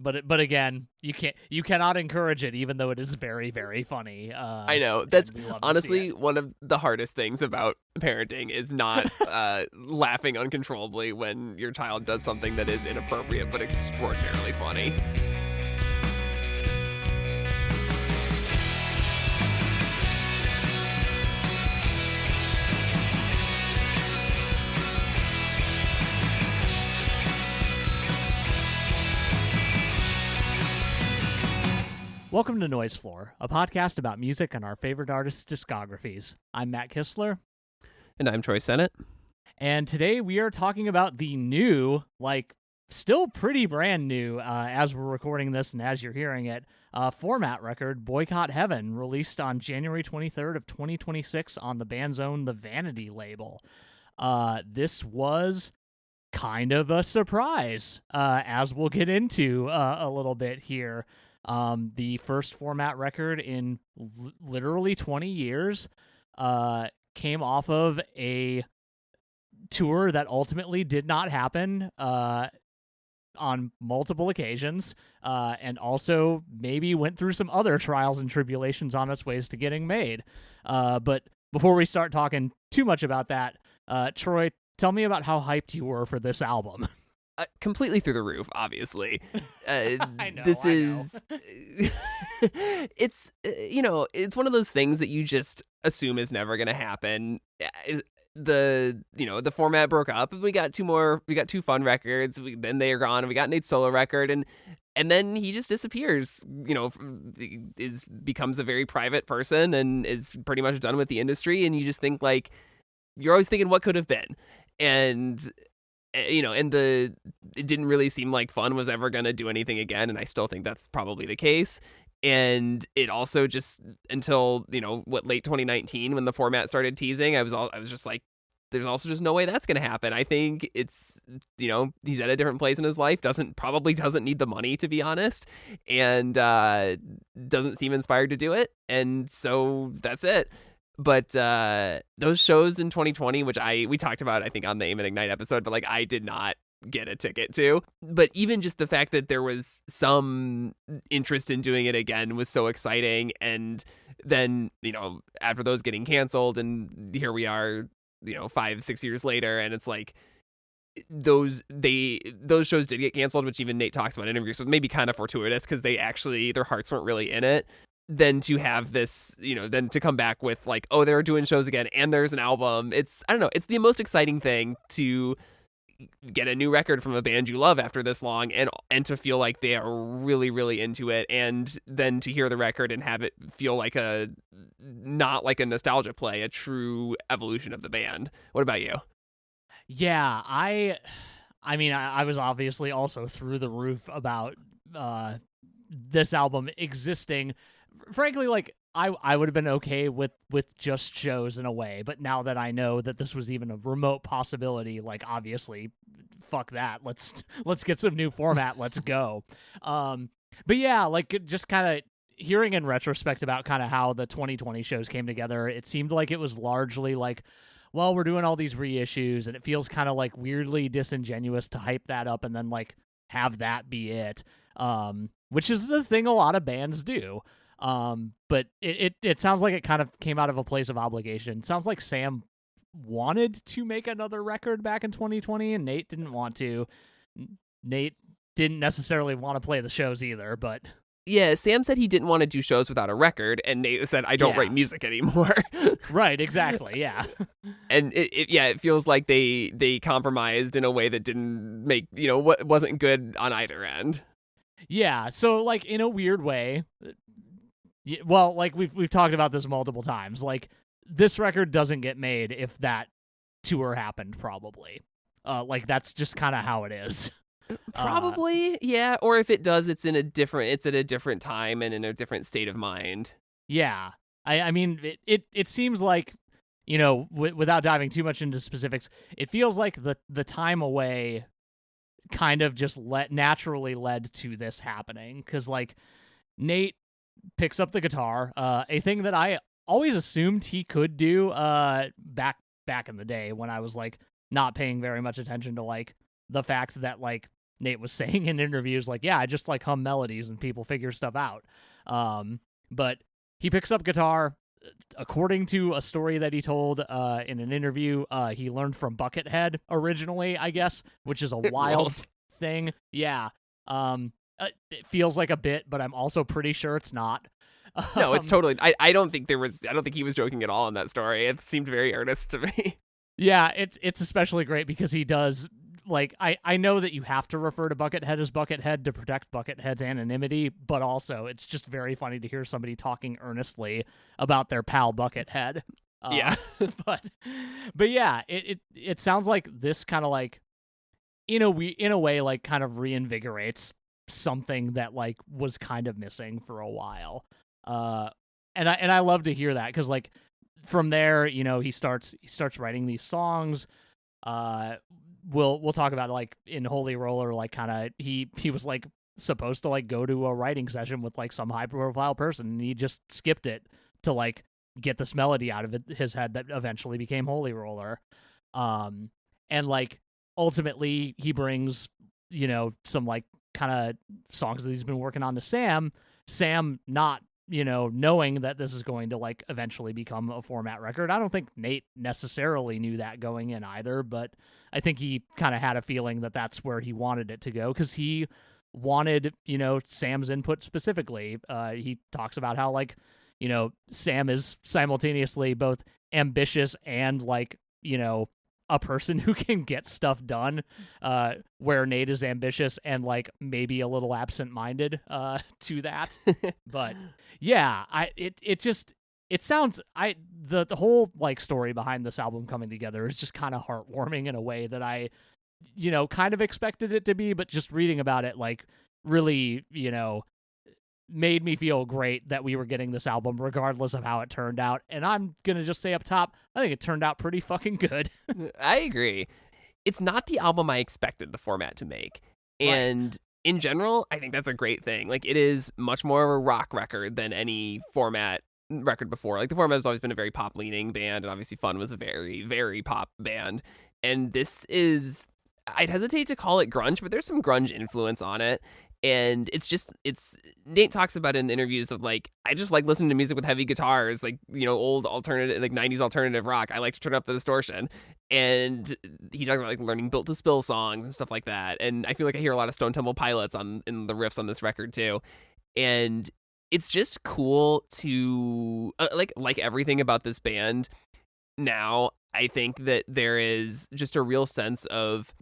But again, you cannot encourage it, even though it is very, very funny. I know. That's we love to see honestly it. one of the hardest things about parenting is not laughing uncontrollably when your child does something that is inappropriate but extraordinarily funny. Welcome to Noise Floor, a podcast about music and our favorite artists' discographies. I'm Matt Kistler. And I'm Troy Sennett. And today we are talking about the new, still pretty brand new, as we're recording this and as you're hearing it, format record, Boycott Heaven, released on January 23rd of 2026 on the band's own The Vanity label. This was kind of a surprise, as we'll get into a little bit here. The first format record in literally 20 years came off of a tour that ultimately did not happen on multiple occasions, and also maybe went through some other trials and tribulations on its ways to getting made. But before we start talking too much about that, Troy, tell me about how hyped you were for this album. Completely through the roof, obviously. I know. It's it's one of those things that you just assume is never going to happen. The format broke up, and we got two fun records. Then they are gone, and we got Nate's solo record, and then he just disappears. Becomes a very private person and is pretty much done with the industry. And you just think, like, you're always thinking what could have been, and it didn't really seem like Fun was ever going to do anything again, and I still think that's probably the case. And it also just, until, late 2019, when the format started teasing, I was just like, there's also just no way that's going to happen. I think it's, he's at a different place in his life, probably doesn't need the money, to be honest, and doesn't seem inspired to do it, and so that's it. But those shows in 2020, which we talked about, I think, on the Aim and Ignite episode, but I did not get a ticket to. But even just the fact that there was some interest in doing it again was so exciting. And then, after those getting canceled, and here we are, 5-6 years later, and it's like, those shows did get canceled, which even Nate talks about in interviews, so maybe kind of fortuitous, because their hearts weren't really in it. Then to have this, then to come back with they were doing shows again and there's an album. It's the most exciting thing to get a new record from a band you love after this long, and to feel like they are really, really into it, and then to hear the record and have it feel like not like a nostalgia play, a true evolution of the band. What about you? Yeah, I mean, I was obviously also through the roof about this album existing. Frankly, I would have been okay with just shows in a way, but now that I know that this was even a remote possibility, obviously, fuck that. Let's get some new format. Let's go. But yeah, just kind of hearing in retrospect about kind of how the 2020 shows came together, it seemed like it was largely well, we're doing all these reissues, and it feels kind of weirdly disingenuous to hype that up and then have that be it. Which is the thing a lot of bands do. But it sounds like it kind of came out of a place of obligation. It sounds like Sam wanted to make another record back in 2020, and Nate didn't want to. Nate didn't necessarily want to play the shows either, but... Yeah, Sam said he didn't want to do shows without a record, and Nate said, I don't write music anymore. Right, exactly, yeah. And it feels like they compromised in a way that didn't make, wasn't good on either end. Yeah, so in a weird way, well, we've talked about this multiple times. This record doesn't get made if that tour happened, probably. That's just kind of how it is. Probably, yeah. Or if it does, it's at a different time and in a different state of mind. Yeah, I mean, it seems like, without diving too much into specifics, it feels like the time away kind of just naturally led to this happening, because Nate picks up the guitar, a thing that I always assumed he could do back in the day when I was not paying very much attention to the fact that Nate was saying in interviews, like, yeah, I just like hum melodies and people figure stuff out. But he picks up guitar. According to a story that he told in an interview, he learned from Buckethead originally, I guess, which is a wild thing. Yeah. It feels like a bit, but I'm also pretty sure it's not. No, it's totally. I don't think he was joking at all in that story. It seemed very earnest to me. Yeah, it's especially great because he does, like, I know that you have to refer to Buckethead as Buckethead to protect Buckethead's anonymity, but also it's just very funny to hear somebody talking earnestly about their pal Buckethead. Yeah. but yeah, it sounds like this kind of like in a way like kind of reinvigorates something that like was kind of missing for a while. And I love to hear that because like from there, you know, he starts writing these songs. We'll talk about like in Holy Roller, like kind of he was like supposed to like go to a writing session with like some high profile person, and he just skipped it to like get this melody out of his head that eventually became Holy Roller. And like ultimately he brings, you know, some like kind of songs that he's been working on to Sam not, you know, knowing that this is going to like eventually become a format record. I don't think Nate necessarily knew that going in either, but I think he kind of had a feeling that that's where he wanted it to go because he wanted, you know, Sam's input specifically. He talks about how like, you know, Sam is simultaneously both ambitious and like, you know, a person who can get stuff done, where Nate is ambitious and like maybe a little absent-minded to that. But yeah, it sounds the whole like story behind this album coming together is just kind of heartwarming in a way that I, you know, kind of expected it to be, but just reading about it like really, you know, made me feel great that we were getting this album regardless of how it turned out. And I'm going to just say up top, I think it turned out pretty fucking good. I agree. It's not the album I expected the format to make. And in general, I think that's a great thing. Like, it is much more of a rock record than any format record before. Like, the format has always been a very pop-leaning band, and obviously Fun was a very, very pop band. And this is, I'd hesitate to call it grunge, but there's some grunge influence on it. And Nate talks about it in interviews of like, I just like listening to music with heavy guitars, like, you know, old alternative, like 90s alternative rock. I like to turn up the distortion. And he talks about like learning Built to Spill songs and stuff like that. And I feel like I hear a lot of Stone Temple Pilots in the riffs on this record too. And it's just cool to like everything about this band now. I think that there is just a real sense of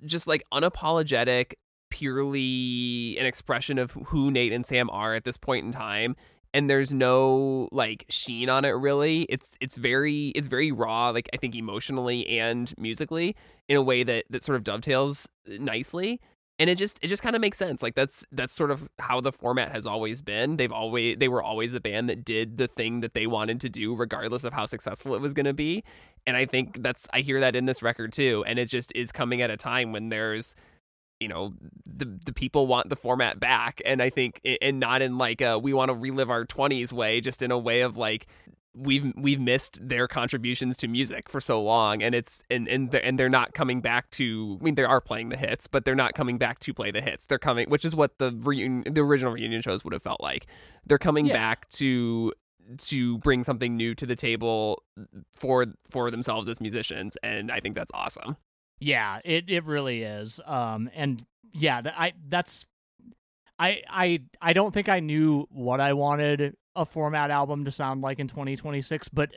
just like unapologetic, purely an expression of who Nate and Sam are at this point in time, and there's no like sheen on it really. It's very raw, like I think emotionally and musically, in a way that sort of dovetails nicely, and it just kind of makes sense. Like that's sort of how the format has always been. They were always a band that did the thing that they wanted to do regardless of how successful it was going to be, and I think I hear that in this record too, and it just is coming at a time when there's, you know, the people want the format back, and I think, and not in like a we want to relive our 20s way, just in a way of like we've missed their contributions to music for so long, and it's and they're not coming back to. I mean, they are playing the hits, but they're not coming back to play the hits. They're coming, which is what the original reunion shows would have felt like. They're coming back to bring something new to the table for themselves as musicians, and I think that's awesome. Yeah, it really is. And yeah, I don't think I knew what I wanted a format album to sound like in 2026, but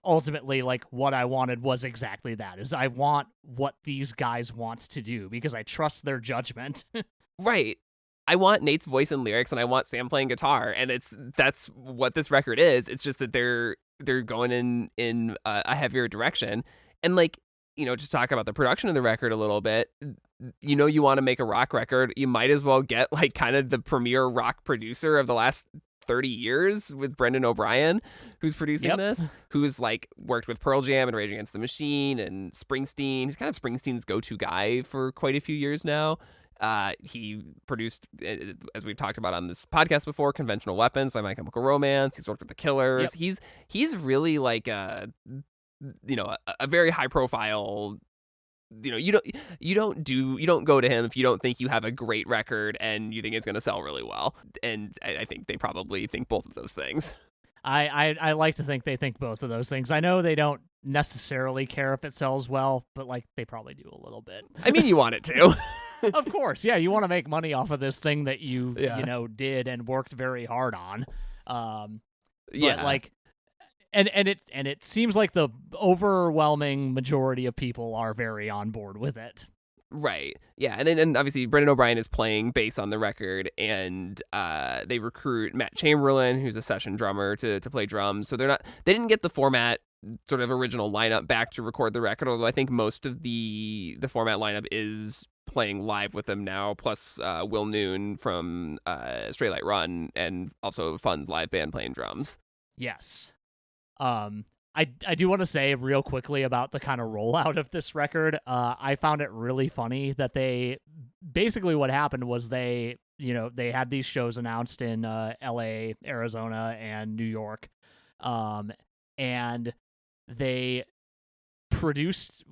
ultimately like what I wanted was exactly that. Is I want what these guys want to do because I trust their judgment. Right. I want Nate's voice and lyrics, and I want Sam playing guitar, and that's what this record is. It's just that they're going in a heavier direction, and like, you know, to talk about the production of the record a little bit, you know, you want to make a rock record, you might as well get like kind of the premier rock producer of the last 30 years with Brendan O'Brien, who's producing this, who's like worked with Pearl Jam and Rage Against the Machine and Springsteen. He's kind of Springsteen's go-to guy for quite a few years now. He produced, as we've talked about on this podcast before, Conventional Weapons by My Chemical Romance. He's worked with the Killers. He's really like a very high profile you don't go to him if you don't think you have a great record and you think it's going to sell really well. And I think they probably think both of those things. I like to think they think both of those things. I know they don't necessarily care if it sells well, but like they probably do a little bit. I mean, you want it to. Of course, yeah, you want to make money off of this thing that you did and worked very hard on. But like, and it seems like the overwhelming majority of people are very on board with it. Right. Yeah. And then obviously Brendan O'Brien is playing bass on the record, and they recruit Matt Chamberlain, who's a session drummer, to play drums. So they didn't get the Format sort of original lineup back to record the record, although I think most of the Format lineup is playing live with them now, plus Will Noon from Straight Light Run, and also Fun's live band playing drums. Yes. I do want to say real quickly about the kind of rollout of this record. I found it really funny that they basically, what happened was they had these shows announced in LA, Arizona, and New York. And they produced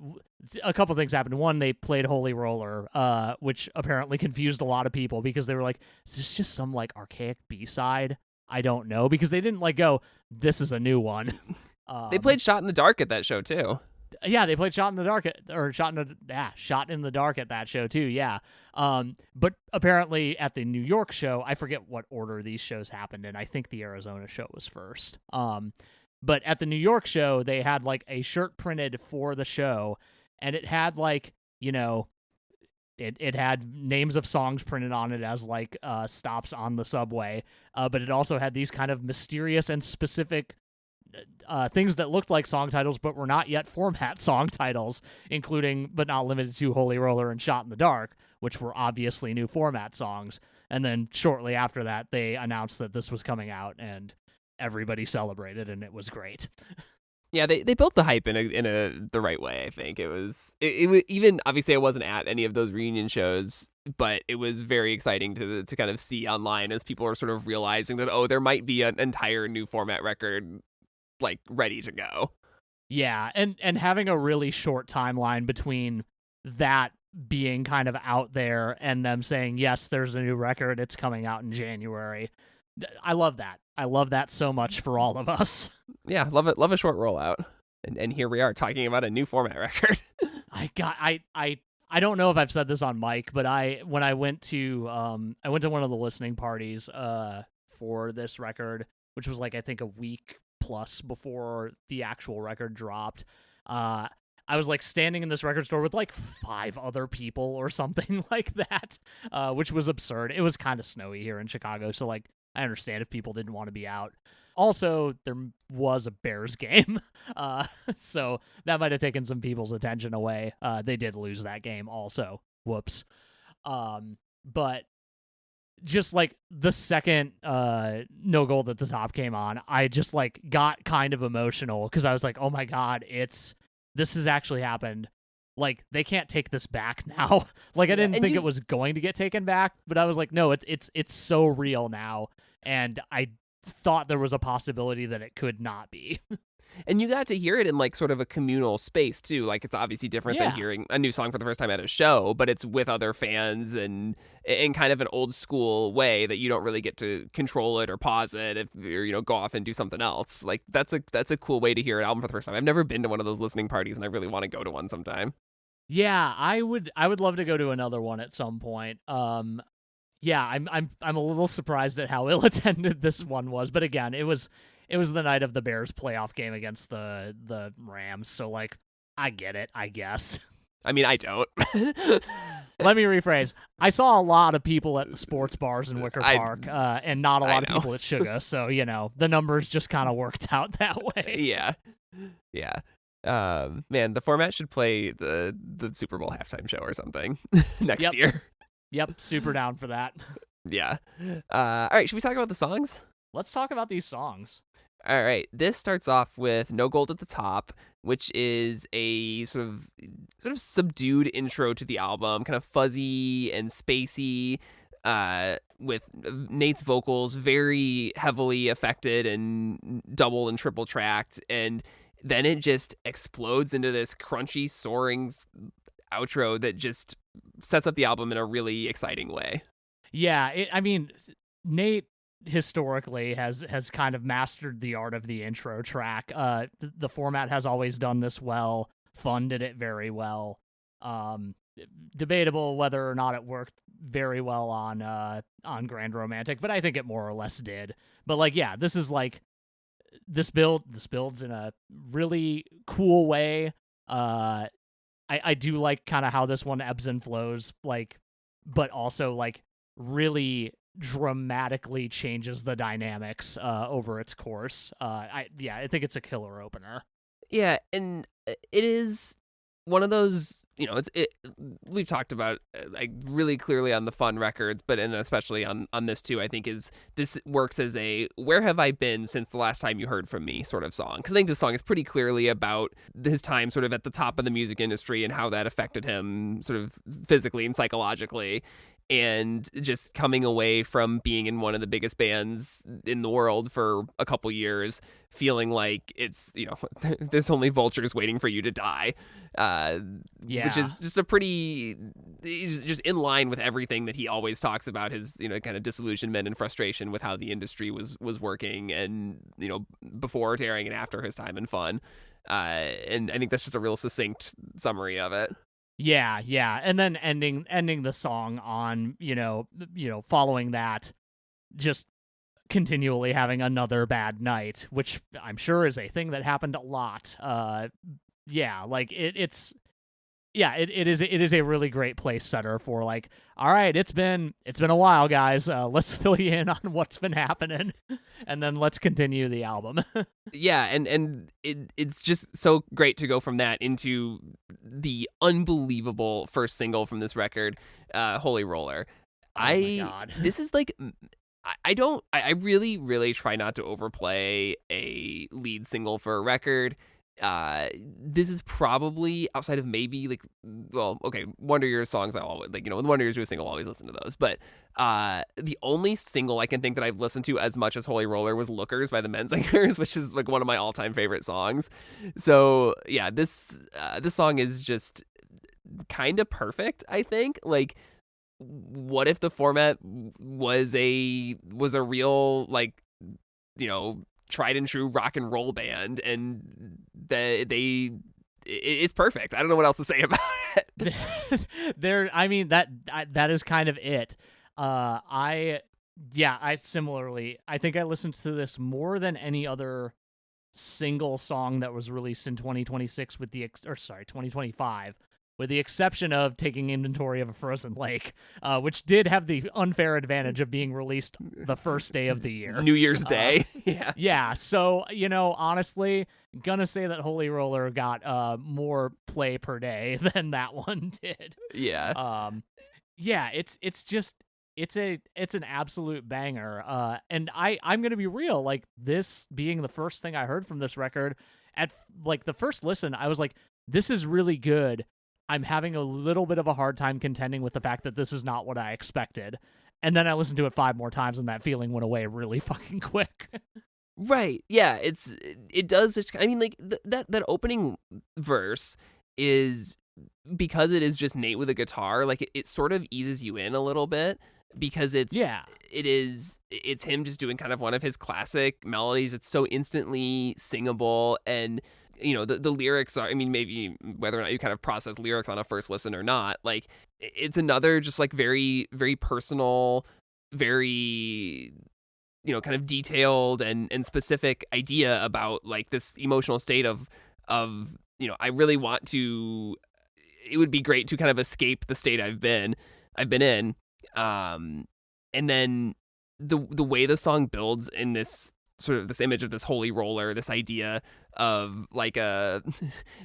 a couple things happened. One, they played Holy Roller, which apparently confused a lot of people because they were like, is this just some like archaic B-side? I don't know, because they didn't like go, this is a new one. They played Shot in the Dark at that show too. Yeah, they played Shot in the Dark Shot in the Dark at that show too. Yeah. But apparently at the New York show, I forget what order these shows happened in. I think the Arizona show was first. But at the New York show, they had like a shirt printed for the show, and it had like, it had names of songs printed on it as like stops on the subway. But it also had these kind of mysterious and specific things that looked like song titles but were not yet Format song titles, including but not limited to Holy Roller and Shot in the Dark, which were obviously new Format songs. And then shortly after that, they announced that this was coming out, and everybody celebrated, and it was great. Yeah, they built the hype in the right way. I think it was even, obviously I wasn't at any of those reunion shows, but it was very exciting to kind of see online as people are sort of realizing that, there might be an entire new Format record like ready to go. Yeah, and having a really short timeline between that being kind of out there and them saying, yes, there's a new record, it's coming out in January. I love that. I love that so much for all of us. Yeah, love it. Love a short rollout. And here we are talking about a new Format record. I don't know if I've said this on mic, but when I went to one of the listening parties for this record, which was like I think a week plus before the actual record dropped. I was like standing in this record store with like 5 other people or something like that, which was absurd. It was kind of snowy here in Chicago, so like I understand if people didn't want to be out. Also, there was a Bears game, so that might have taken some people's attention away. They did lose that game also. Whoops. But just like the second No Gold at the Top came on, I just like got kind of emotional because I was like, oh my God, this has actually happened. Like, they can't take this back now. Like, I didn't think it was going to get taken back, but I was like, no, it's so real now. And I thought there was a possibility that it could not be. And you got to hear it in like sort of a communal space too. Like, it's obviously different than hearing a new song for the first time at a show, but it's with other fans and in kind of an old school way that you don't really get to control it or pause it or go off and do something else. Like, that's a cool way to hear an album for the first time. I've never been to one of those listening parties, and I really want to go to one sometime. Yeah, I would love to go to another one at some point. Yeah, I'm a little surprised at how ill attended this one was, but again, it was the night of the Bears playoff game against the Rams, so like I get it, I guess. I mean, I don't. Let me rephrase. I saw a lot of people at the sports bars in Wicker Park, and not a lot of people at Sugar, so the numbers just kind of worked out that way. Yeah. Man, the Format should play the Super Bowl halftime show or something next year. Yep, super down for that. Yeah. All right, should we talk about the songs? Let's talk about these songs. All right, this starts off with No Gold at the Top, which is a sort of subdued intro to the album, kind of fuzzy and spacey, with Nate's vocals very heavily affected and double and triple tracked, and then it just explodes into this crunchy, soaring, outro that just sets up the album in a really exciting way. Yeah, I mean, Nate historically has kind of mastered the art of the intro track. The format has always done this well. Fun did it very well. Debatable whether or not it worked very well on Grand Romantic, but I think it more or less did. But like, yeah, this is like this builds in a really cool way. I do like kind of how this one ebbs and flows, like, but also like really dramatically changes the dynamics over its course. I think it's a killer opener. Yeah, and it is one of those, we've talked about like really clearly on the Fun records, but and especially on this too, I think this works as a where have I been since the last time you heard from me sort of song. Because I think this song is pretty clearly about his time sort of at the top of the music industry and how that affected him sort of physically and psychologically. And just coming away from being in one of the biggest bands in the world for a couple years, feeling like it's, there's only vultures waiting for you to die. Which is just a pretty, just in line with everything that he always talks about, his, kind of disillusionment and frustration with how the industry was working and, before, during, and after his time in Fun. And I think that's just a real succinct summary of it. Yeah, and then ending the song on, following that, just continually having another bad night, which I'm sure is a thing that happened a lot. Like it is a really great place setter for like, all right, it's been a while, guys. Let's fill you in on what's been happening, and then let's continue the album. Yeah, and it's just so great to go from that into the unbelievable first single from this record, Holy Roller. Oh my God. This is like, I really, really try not to overplay a lead single for a record. This is probably, outside of maybe like, well, okay, Wonder Years songs, I always like, when Wonder Years do a single, I'll always listen to those, but the only single I can think that I've listened to as much as Holy Roller was Lookers by the Menzingers, which is like one of my all-time favorite songs. So yeah, this song is just kind of perfect, I think. Like, what if the format was a real, like, tried and true rock and roll band, and it's perfect. I don't know what else to say about it. That is kind of it. I similarly, I think I listened to this more than any other single song that was released in 2026 2025, with the exception of Taking Inventory of a Frozen Lake, which did have the unfair advantage of being released the first day of the year. New Year's Day. Yeah. Yeah, so, honestly, gonna say that Holy Roller got more play per day than that one did. Yeah. It's an absolute banger. And I'm gonna be real, like, this being the first thing I heard from this record, at like the first listen, I was like, this is really good. I'm having a little bit of a hard time contending with the fact that this is not what I expected. And then I listened to it 5 more times and that feeling went away really fucking quick. Right. Yeah, it does just, I mean, like that opening verse is, because it is just Nate with a guitar, like it sort of eases you in a little bit, because it's him just doing kind of one of his classic melodies. It's so instantly singable, and the lyrics are, I mean, maybe whether or not you kind of process lyrics on a first listen or not, like it's another just like very, very personal, very, kind of detailed and specific idea about like this emotional state of, I really want to, it would be great to kind of escape the state I've been in. And then the way the song builds in this sort of this image of this holy roller, this idea of like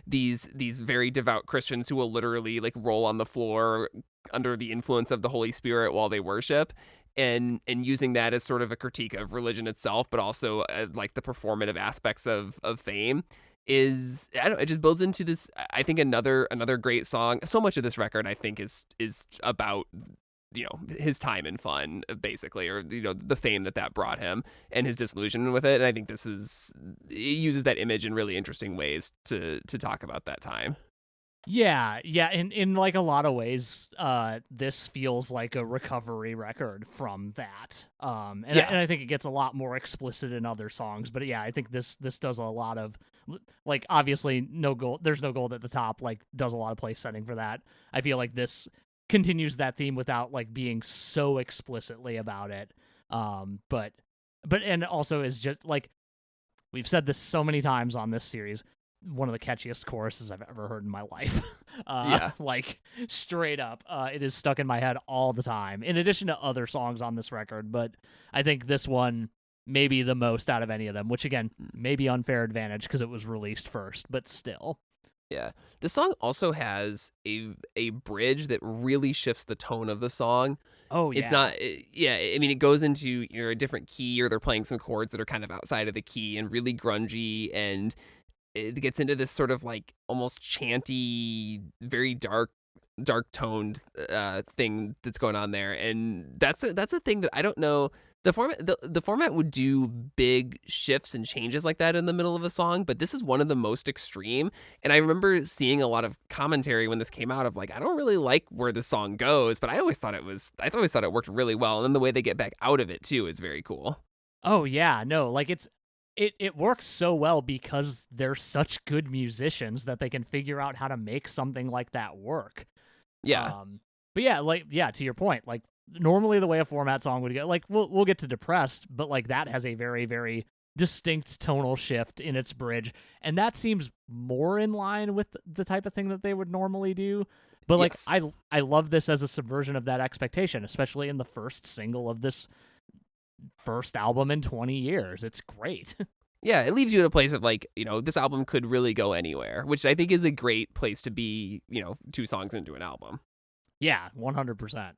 these very devout Christians who will literally like roll on the floor under the influence of the Holy Spirit while they worship, and using that as sort of a critique of religion itself, but also like the performative aspects of fame, is, I don't know, it just builds into this, I think, another great song. So much of this record, I think, is about his time in Fun, basically, or the fame that brought him and his disillusionment with it. And I think it uses that image in really interesting ways to talk about that time. Yeah, yeah, in like a lot of ways, this feels like a recovery record from that. Yeah. And I think it gets a lot more explicit in other songs, but yeah, I think this does a lot of like obviously no gold. There's no gold at the top. Like does a lot of place setting for that. I feel like this continues that theme without like being so explicitly about it. But and also is just like we've said this so many times on this series, one of the catchiest choruses I've ever heard in my life. Yeah. Like straight up, it is stuck in my head all the time. In addition to other songs on this record, but I think this one maybe the most out of any of them. Which again, maybe unfair advantage because it was released first, but still. Yeah. The song also has a bridge that really shifts the tone of the song. Oh yeah, It's not yeah, I mean it goes into a different key, or they're playing some chords that are kind of outside of the key and really grungy, and it gets into this sort of like almost chanty, very dark toned thing that's going on there. And that's a thing that I don't know. The format would do big shifts and changes like that in the middle of a song, but this is one of the most extreme. And I remember seeing a lot of commentary when this came out of like, I don't really like where the song goes, but I always thought it worked really well. And then the way they get back out of it too is very cool. oh yeah, no, like it works so well because they're such good musicians that they can figure out how to make something like that work. Yeah. But yeah, like yeah, to your point, like normally the way a format song would go, like we'll get to Depressed, but like that has a very very distinct tonal shift in its bridge, and that seems more in line with the type of thing that they would normally do. But like Yes. I love this as a subversion of that expectation, especially in the first single of this first album in 20 years. It's great. Yeah, it leaves you in a place of like, this album could really go anywhere, which I think is a great place to be, 2 songs into an album. Yeah, 100%.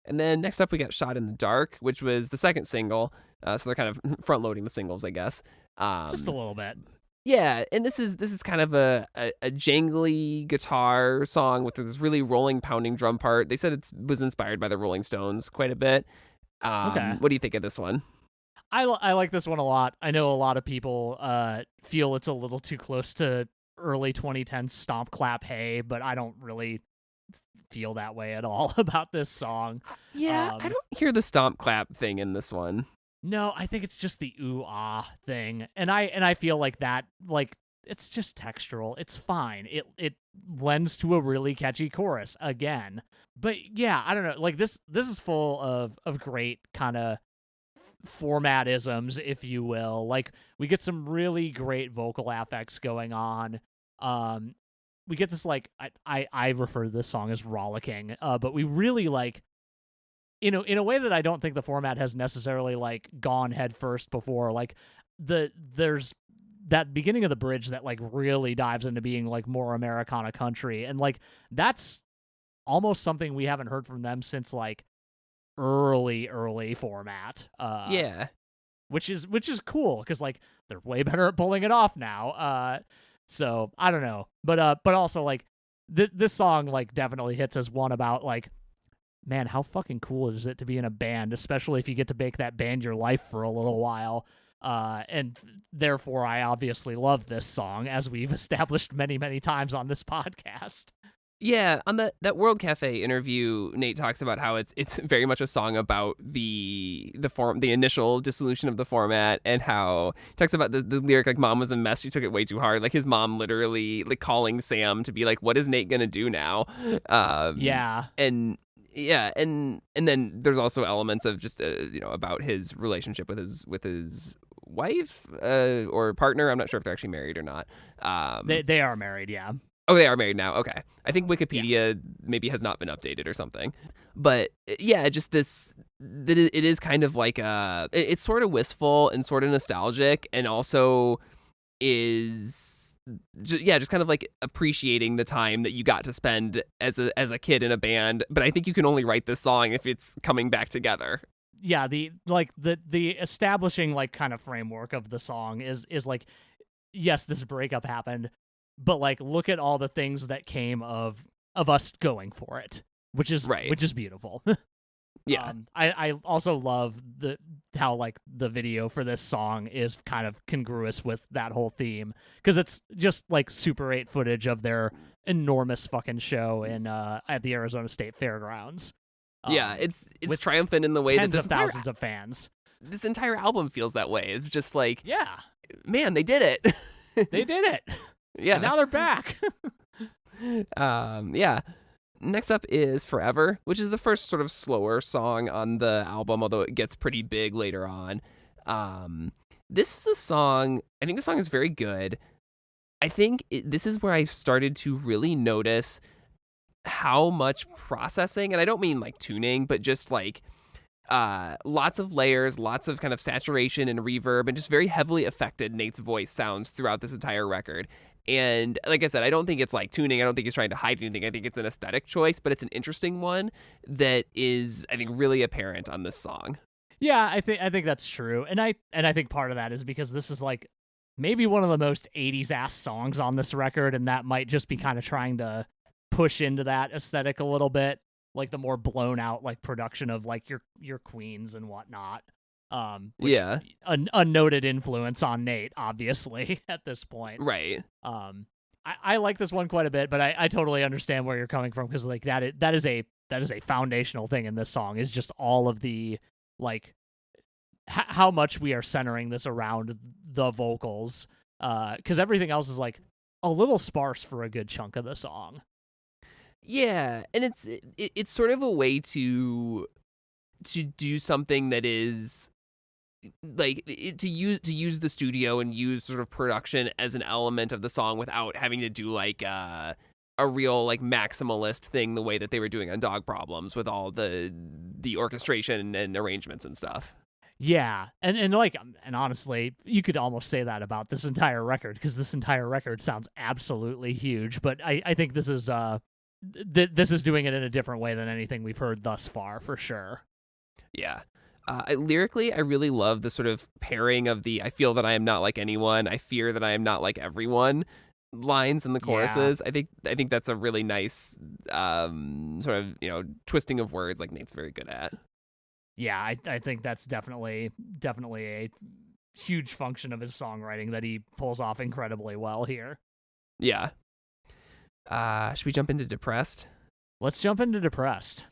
And then next up, we got Shot in the Dark, which was the second single. So they're kind of front loading the singles, I guess. Just a little bit. Yeah, and this is kind of a jangly guitar song with this really rolling, pounding drum part. They said it was inspired by the Rolling Stones quite a bit. Okay. What do you think of this one? I like this one a lot. I know a lot of people feel it's a little too close to early 2010s Stomp Clap Hey, but I don't really feel that way at all about this song. Yeah, I don't hear the stomp clap thing in this one. No, I think it's just the ooh ah thing. And I feel like that, like, it's just textural. It's fine. It lends to a really catchy chorus again. But yeah, I don't know. Like this is full of great kind of formatisms, if you will. Like we get some really great vocal affects going on. We get this like I refer to this song as rollicking, but we really like in a way that I don't think the format has necessarily like gone head first before. Like there's that beginning of the bridge that like really dives into being like more Americana country, and like that's almost something we haven't heard from them since like early format. Yeah. Which is cool because like they're way better at pulling it off now. So I don't know, but also like this song like definitely hits as one about like, man, how fucking cool is it to be in a band, especially if you get to make that band your life for a little while. And therefore I obviously love this song, as we've established many times on this podcast. Yeah, on that World Cafe interview, Nate talks about how it's very much a song about the initial dissolution of the format, and how he talks about the lyric like "Mom was a mess, she took it way too hard." Like his mom literally like calling Sam to be like, "What is Nate gonna do now?" Yeah, and yeah, and then there's also elements of just about his relationship with his wife or partner. I'm not sure if they're actually married or not. they are married. Yeah. Oh, they are married now. Okay. I think Wikipedia maybe has not been updated or something. But yeah, just it is kind of like it's sort of wistful and sort of nostalgic, and also is just kind of like appreciating the time that you got to spend as a kid in a band. But I think you can only write this song if it's coming back together. Yeah, the establishing like kind of framework of the song is like, yes, this breakup happened, but like look at all the things that came of us going for it, which is Right. which is beautiful. Yeah. I also love like the video for this song is kind of congruous with that whole theme, because it's just like Super 8 footage of their enormous fucking show in at the Arizona State Fairgrounds. Yeah, it's with triumphant in the way that tens of thousands of fans. This entire album feels that way. It's just like, Yeah, man, they did it. they did it. Yeah. And now they're back. Yeah. Next up is Forever, which is the first sort of slower song on the album, although it gets pretty big later on. This is a song, I think the song is very good. I think this is where I started to really notice how much processing, and I don't mean like tuning, but just like lots of layers, lots of kind of saturation and reverb, and just very heavily affected Nate's voice sounds throughout this entire record. And like I said, I don't think it's like tuning. I don't think he's trying to hide anything. I think it's an aesthetic choice, but it's an interesting one that is, I think, really apparent on this song. Yeah, I think that's true. And I think part of that is because this is like maybe one of the most 80s ass songs on this record, and that might just be kind of trying to push into that aesthetic a little bit, like the more blown out like production of like your Queens and whatnot. Which, a noted influence on Nate, obviously, at this point. Right. I like this one quite a bit, but I totally understand where you're coming from, because like that is a foundational thing in this song, is just all of the like how much we are centering this around the vocals, because everything else is like a little sparse for a good chunk of the song. Yeah, and it's sort of a way to do something that is like to use the studio and use sort of production as an element of the song without having to do like a real like maximalist thing the way that they were doing on Dog Problems with all the orchestration and arrangements and stuff. Yeah, and like, and honestly, you could almost say that about this entire record, because this entire record sounds absolutely huge. But I think this is this is doing it in a different way than anything we've heard thus far, for sure. Yeah. Lyrically, I really love the sort of pairing of the "I feel that I am not like anyone, I fear that I am not like everyone" lines in the choruses. Yeah. I think that's a really nice sort of, twisting of words like Nate's very good at. Yeah, I think that's definitely a huge function of his songwriting that he pulls off incredibly well here. Yeah. Should we jump into Depressed? Let's jump into Depressed.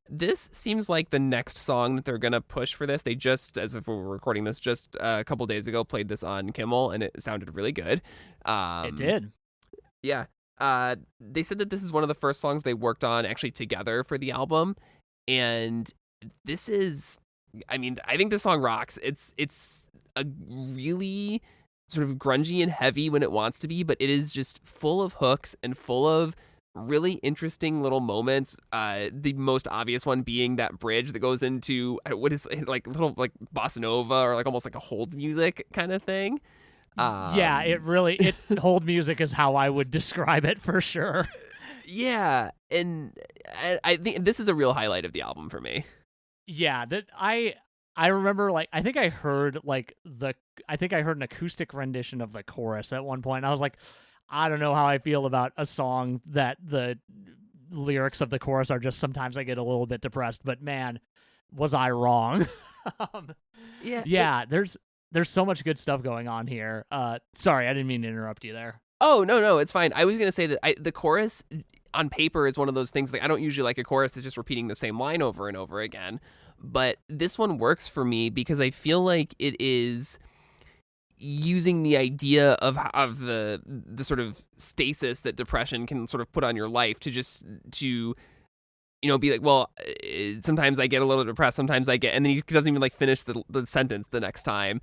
This seems like the next song that they're going to push for this. They just, as if we were recording this just a couple days ago, played this on Kimmel, and it sounded really good. It did. Yeah. They said that this is one of the first songs they worked on actually together for the album. And this is, I mean, I think this song rocks. It's a really sort of grungy and heavy when it wants to be, but it is just full of hooks and full of really interesting little moments. The most obvious one being that bridge that goes into what is like little like bossa nova or like almost like a hold music kind of thing. Yeah, it hold music is how I would describe it for sure. Yeah, and I think this is a real highlight of the album for me. Yeah, that I remember, like, I think I heard an acoustic rendition of the chorus at one point. And I was like, I don't know how I feel about a song that the lyrics of the chorus are just, sometimes I get a little bit depressed, but man, was I wrong. Yeah, there's so much good stuff going on here. Sorry, I didn't mean to interrupt you there. Oh, no, it's fine. I was going to say that the chorus on paper is one of those things, like, I don't usually like a chorus that's just repeating the same line over and over again, but this one works for me because I feel like it is using the idea of the sort of stasis that depression can sort of put on your life to be like, well, sometimes I get a little depressed, sometimes I get, and then he doesn't even like finish the sentence the next time.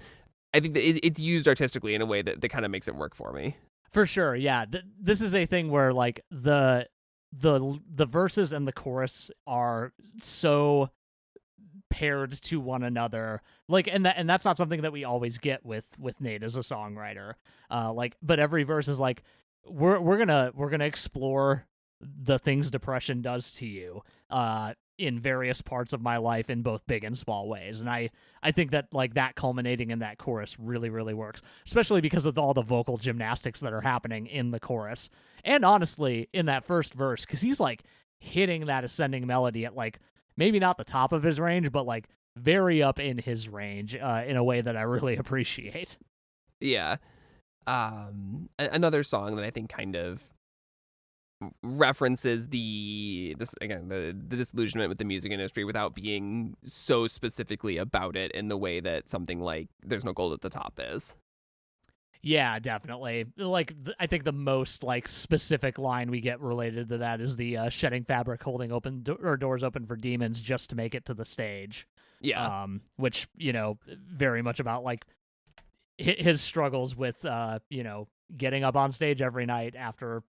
I think that it's used artistically in a way that kind of makes it work for me. For sure, yeah. This is a thing where like the verses and the chorus are so paired to one another, like, and that's not something that we always get with Nate as a songwriter. But every verse is like, we're gonna explore the things depression does to you in various parts of my life in both big and small ways. And I think that like that culminating in that chorus really, really works, especially because of all the vocal gymnastics that are happening in the chorus. And honestly, in that first verse, because he's like hitting that ascending melody at like maybe not the top of his range, but like very up in his range in a way that I really appreciate. Yeah. Another song that I think kind of references the disillusionment with the music industry without being so specifically about it in the way that something like There's No Gold at the Top is. Yeah, definitely. Like, I think the most like specific line we get related to that is the shedding fabric, holding open doors open for demons just to make it to the stage. Yeah. Which, very much about like his struggles with getting up on stage every night after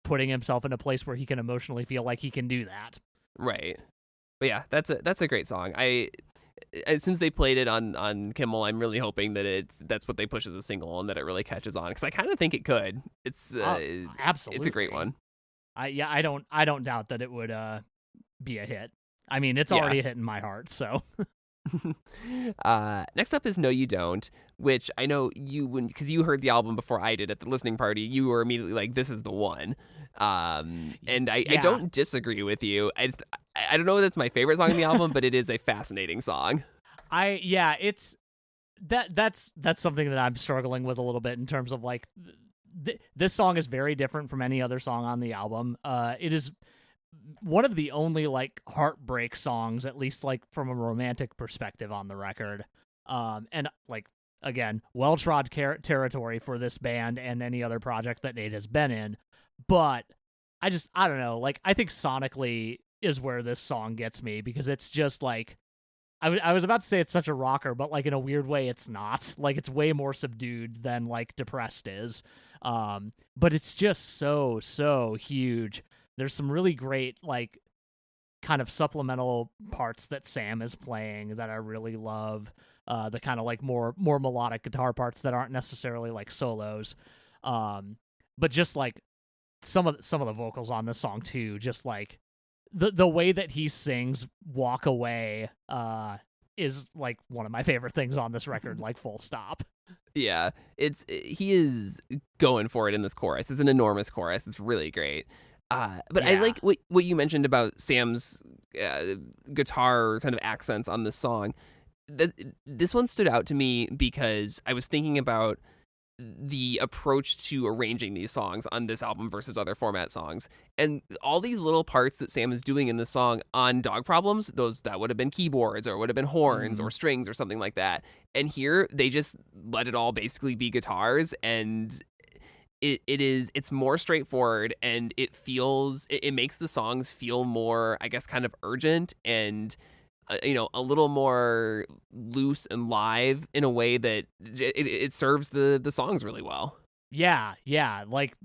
putting himself in a place where he can emotionally feel like he can do that. Right. But yeah, that's a great song. Since they played it on Kimmel, I'm really hoping that that's what they push as a single and that it really catches on, because I kind of think it could. It's absolutely, it's a great one. I don't doubt that it would be a hit. I mean, it's already a hit in my heart. So next up is No You Don't, which I know because you heard the album before I did at the listening party. You were immediately like, this is the one. And I don't disagree with you. I don't know if that's my favorite song on the album, but it is a fascinating song. It's that's something that I'm struggling with a little bit in terms of like this song is very different from any other song on the album. It is one of the only like heartbreak songs, at least like from a romantic perspective on the record. And like, again, well-trod territory for this band and any other project that Nate has been in. But I don't know, like, I think sonically is where this song gets me, because it's just like, I was about to say it's such a rocker, but like in a weird way it's not. Like, it's way more subdued than like Depressed is. But it's just so huge. There's some really great like kind of supplemental parts that Sam is playing that I really love. The kind of like more melodic guitar parts that aren't necessarily like solos. But just like some of the vocals on this song too, just like the way that he sings Walk Away is like one of my favorite things on this record, like full stop. Yeah, he is going for it in this chorus. It's an enormous chorus. It's really great. But I like what you mentioned about Sam's guitar kind of accents on this song. This one stood out to me because I was thinking about the approach to arranging these songs on this album versus other format songs, and all these little parts that Sam is doing in the song on Dog Problems, those that would have been keyboards or would have been horns or strings or something like that, and here they just let it all basically be guitars, and it's more straightforward, and it makes the songs feel more, I guess, kind of urgent and a little more loose and live in a way that it serves the songs really well. Yeah. Like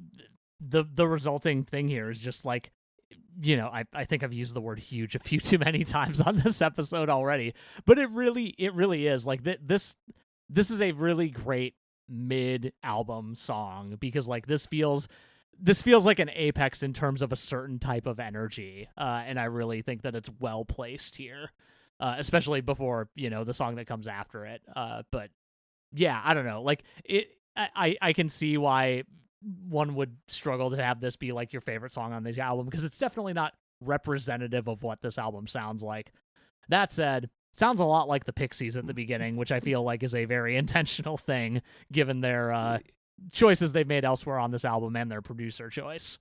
the resulting thing here is just like, I think I've used the word huge a few too many times on this episode already, but it really is like this is a really great mid-album song, because like this feels like an apex in terms of a certain type of energy, and I really think that it's well placed here, especially before the song that comes after it. But yeah, I don't know, like I can see why one would struggle to have this be like your favorite song on this album, because it's definitely not representative of what this album sounds like. That said, sounds a lot like the Pixies at the beginning, which I feel like is a very intentional thing given their choices they've made elsewhere on this album and their producer choice.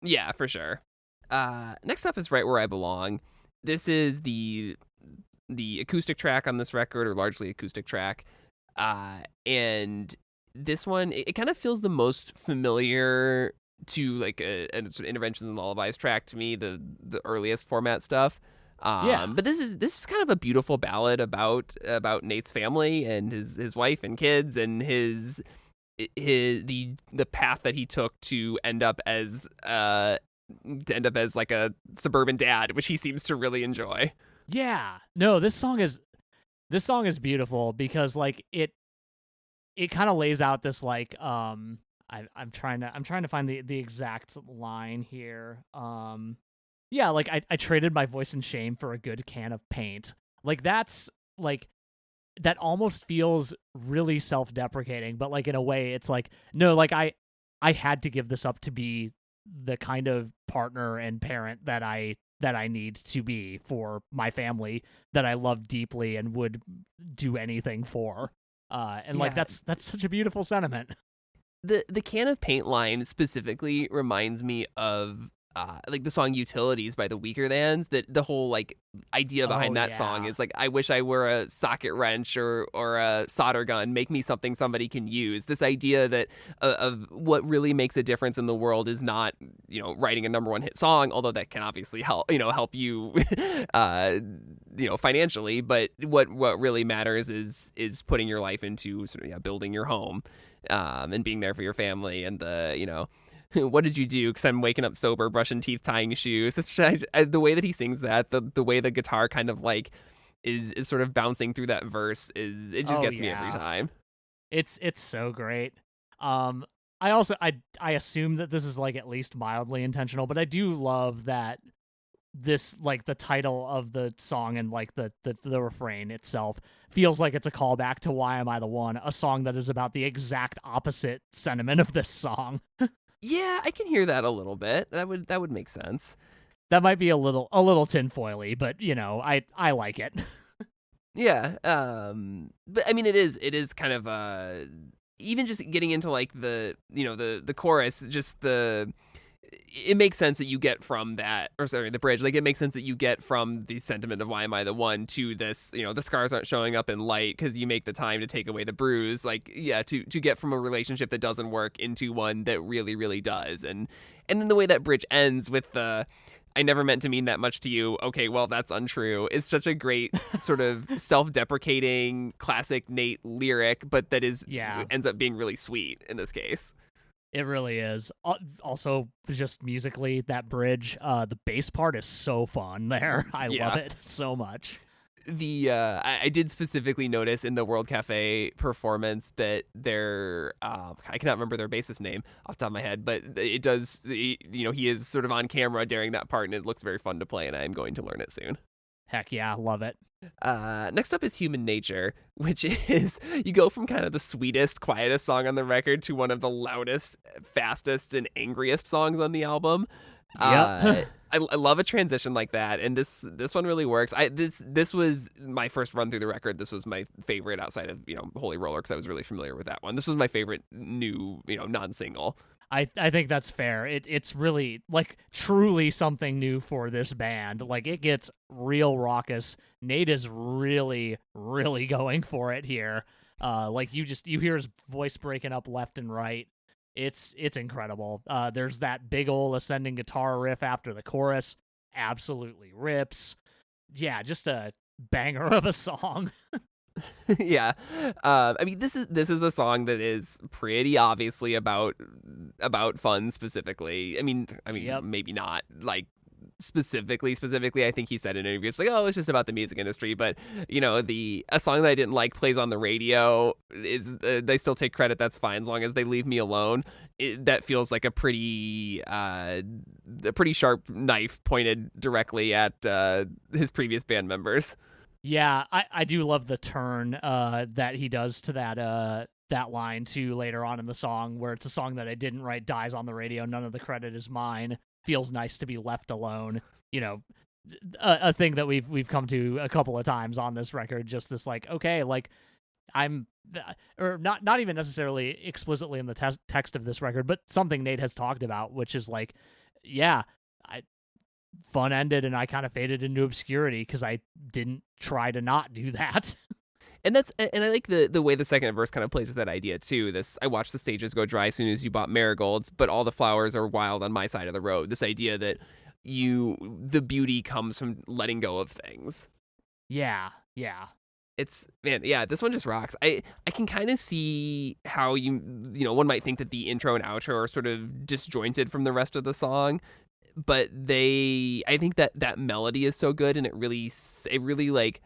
Yeah, for sure. Next up is Right Where I Belong. This is the acoustic track on this record, or largely acoustic track. And this one, it kind of feels the most familiar to like a sort of Interventions and Lullabies track to me, the earliest format stuff. But this is kind of a beautiful ballad about Nate's family and his wife and kids, and the path that he took to end up as like a suburban dad, which he seems to really enjoy. Yeah. No, this song is beautiful because like it kind of lays out this like I'm trying to find the exact line here. Yeah, like I traded my voice in shame for a good can of paint. Like that's like that almost feels really self-deprecating, but like in a way it's like, no, like I had to give this up to be the kind of partner and parent that I that I need to be for my family that I love deeply and would do anything for. And like that's such a beautiful sentiment. The can of paint line specifically reminds me of like the song Utilities by the Weaker Thans. That the whole like idea behind that song is like, I wish I were a socket wrench or a solder gun, make me something somebody can use. This idea that of what really makes a difference in the world is not, you know, writing a number one hit song, although that can obviously help you financially, but what really matters is putting your life into sort of building your home, and being there for your family, and what did you do? Because I'm waking up sober, brushing teeth, tying shoes. It's just, the way that he sings that, the way the guitar kind of like is sort of bouncing through that verse it just gets me every time. It's so great. I assume that this is like at least mildly intentional, but I do love that this, like, the title of the song and like the refrain itself feels like it's a callback to Why Am I the One, a song that is about the exact opposite sentiment of this song. Yeah, I can hear that a little bit. That would make sense. That might be a little tinfoily, but I like it. Yeah, but I mean, it is kind of even just getting into like the chorus, just it makes sense that you get from that, or sorry, the bridge. Like, it makes sense that you get from the sentiment of Why Am I the One to this, the scars aren't showing up in light because you make the time to take away the bruise. Like, yeah, to get from a relationship that doesn't work into one that really, really does. And then the way that bridge ends with the, I never meant to mean that much to you. Okay, well, that's untrue. It's such a great sort of self-deprecating classic Nate lyric, but that ends up being really sweet in this case. It really is. Also, just musically, that bridge, the bass part is so fun there. I love it so much. I did specifically notice in the World Cafe performance that their I cannot remember their bassist name off the top of my head, but it does, he is sort of on camera during that part, and it looks very fun to play, and I am going to learn it soon. Heck yeah, love it. Next up is Human Nature, which is, you go from kind of the sweetest, quietest song on the record to one of the loudest, fastest, and angriest songs on the album. Yep. I love a transition like that, and this one really works. This was my first run through the record. This was my favorite outside of Holy Roller, because I was really familiar with that one. This was my favorite new non-single. I think that's fair. It's really, like, truly something new for this band. Like, it gets real raucous. Nate is really, really going for it here. Like, you hear his voice breaking up left and right. It's incredible. There's that big ol' ascending guitar riff after the chorus. Absolutely rips. Yeah, just a banger of a song. Yeah. I mean, this is the song that is pretty obviously about fun specifically. I mean, yep. Maybe not like specifically. I think he said in interviews like, oh, it's just about the music industry. But a song that I didn't like plays on the radio is they still take credit. That's fine as long as they leave me alone. That feels like a pretty sharp knife pointed directly at his previous band members. Yeah, I do love the turn that he does to that line too later on in the song, where it's a song that I didn't write, dies on the radio, none of the credit is mine. Feels nice to be left alone. A thing that we've come to a couple of times on this record. Just this like, okay, like or not even necessarily explicitly in the text of this record, but something Nate has talked about, which is like, yeah, fun ended and I kind of faded into obscurity because I didn't try to not do that. And I like the way the second verse kind of plays with that idea too. This, I watched the stages go dry as soon as you bought marigolds, but all the flowers are wild on my side of the road. This idea that the beauty comes from letting go of things. Yeah. It's, man, yeah, this one just rocks. I can kind of see how one might think that the intro and outro are sort of disjointed from the rest of the song. But I think that melody is so good, and it really like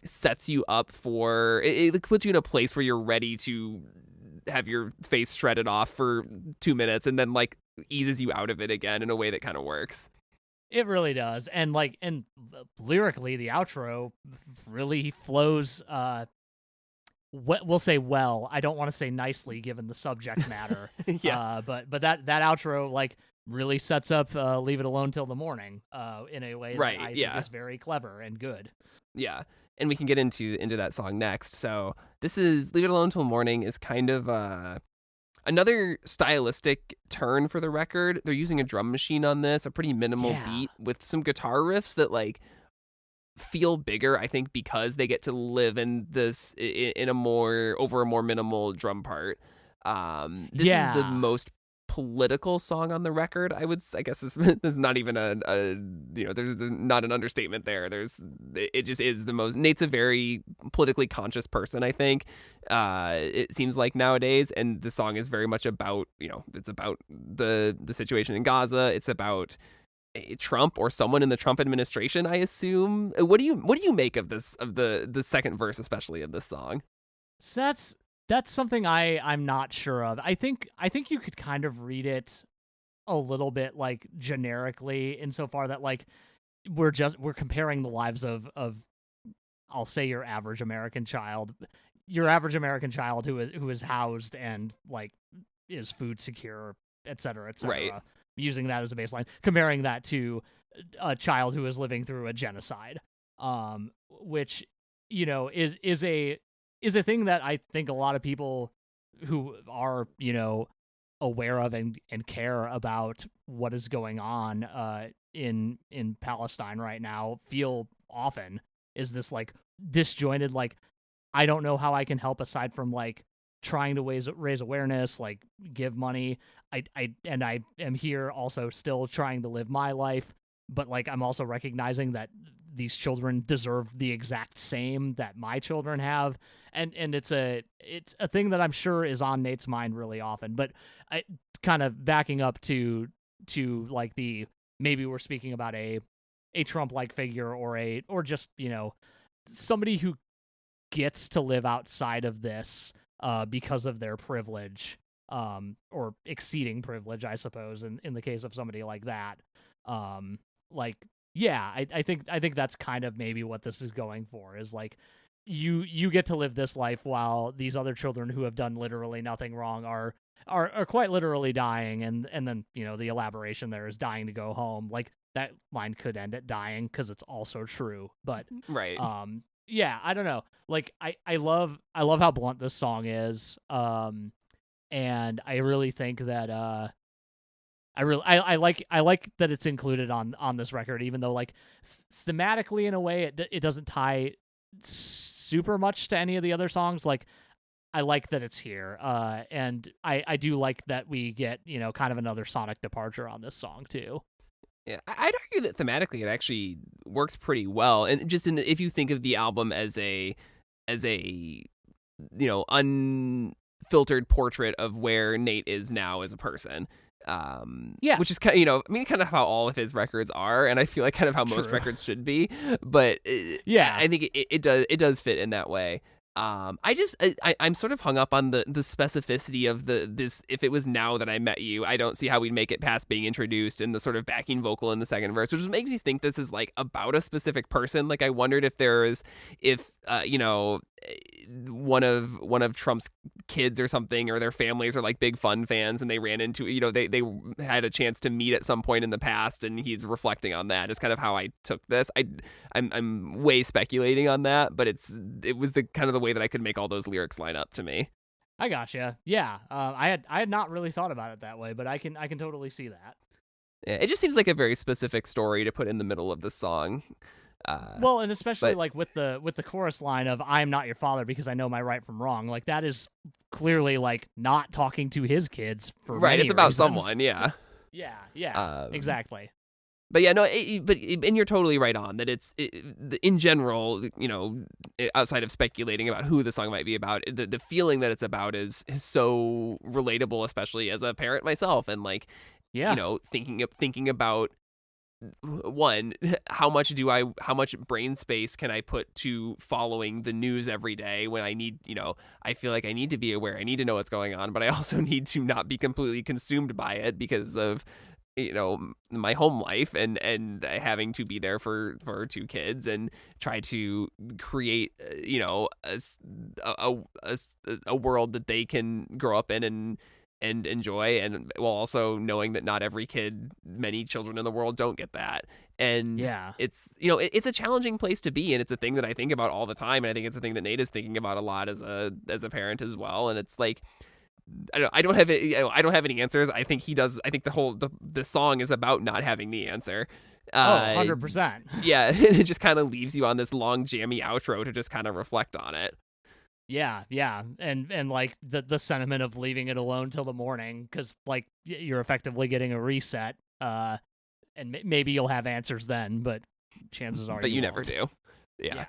sets you up for it puts you in a place where you're ready to have your face shredded off for 2 minutes, and then like eases you out of it again in a way that kind of works. It really does, and lyrically, the outro really flows. We'll say well. I don't want to say nicely given the subject matter. Yeah. But that outro, like, really sets up Leave It Alone Till the Morning in a way that Right, I think yeah. is very clever and good. Yeah. And we can get into that song next. So this is Leave It Alone Till Morning is kind of another stylistic turn for the record. They're using a drum machine on this, a pretty minimal Yeah. beat with some guitar riffs that like feel bigger, I think, because they get to live in this in a more over a more minimal drum part. This is the Yeah. most political song on the record. I guess there's not even a there's not an understatement there. It just is the most. Nate's a very politically conscious person, I think. It seems like nowadays, and the song is very much about it's about the situation in Gaza. It's about Trump or someone in the Trump administration, I assume. What do you make of this, of the second verse especially of this song? So that's something I'm not sure of. I think you could kind of read it a little bit like generically insofar that like we're comparing the lives of I'll say your average American child who is housed and like is food secure, et cetera, Right. using that as a baseline, comparing that to a child who is living through a genocide, which is a thing that I think a lot of people who are aware of and care about what is going on in Palestine right now feel often, is this like disjointed, like I don't know how I can help aside from like trying to raise awareness, like give money. I am here also still trying to live my life, but like I'm also recognizing that these children deserve the exact same that my children have, and it's a thing that I'm sure is on Nate's mind really often. But I kind of backing up to like the, maybe we're speaking about a Trump-like figure or just somebody who gets to live outside of this because of their privilege, or exceeding privilege, I suppose, in the case of somebody like that. Like, yeah, I think that's kind of maybe what this is going for, is like you get to live this life while these other children who have done literally nothing wrong are quite literally dying, and then the elaboration there is dying to go home. Like that line could end at dying because it's also true, but Right. yeah, I don't know. Like I love how blunt this song is. And I really think that I like that it's included on this record, even though like thematically in a way it doesn't tie super much to any of the other songs. Like I like that it's here, and I do like that we get kind of another sonic departure on this song too. Yeah, I'd argue that thematically it actually works pretty well, and just if you think of the album as a unfiltered portrait of where Nate is now as a person. Yeah, which is kind of, kind of how all of his records are, and I feel like kind of how most True. records should be. But Yeah. I think it does fit in that way. I'm sort of hung up on the specificity of this. If it was now that I met you, I don't see how we'd make it past being introduced and the sort of backing vocal in the second verse, which just makes me think this is like about a specific person. Like I wondered if one of Trump's kids or something, or their families are like big Fun fans, and they ran into they had a chance to meet at some point in the past, and he's reflecting on that. Is kind of how I took this. I'm way speculating on that, but it was the kind of the way that I could make all those lyrics line up to me. I gotcha. Yeah, I had not really thought about it that way, but I can totally see that. Yeah, it just seems like a very specific story to put in the middle of the song. Well, and especially like with the chorus line of "I am not your father because I know my right from wrong," like that is clearly like not talking to his kids for right. Many It's about reasons. someone. Yeah. Yeah. Exactly. But yeah, no, and you're totally right on that. In general, outside of speculating about who the song might be about, the feeling that it's about is so relatable, especially as a parent myself, and like, Yeah. Thinking about, one, how much brain space can I put to following the news every day when I need, I feel like I need to be aware, I need to know what's going on, but I also need to not be completely consumed by it because of my home life and having to be there for two kids and try to create a world that they can grow up in and enjoy, and while also knowing that not every kid, many children in the world don't get that. And Yeah. it's, you know, it's a challenging place to be, and it's a thing that I think about all the time, and I think it's a thing that Nate is thinking about a lot as a parent as well. And it's like, I don't have it, you know, I don't have any answers. I think he does. I think the song is about not having the answer. 100%. Yeah, it just kind of leaves you on this long jammy outro to just kind of reflect on it. Yeah, and like the sentiment of leaving it alone till the morning, because like you're effectively getting a reset, and maybe you'll have answers then, but chances are, but you won't. never do. Yeah.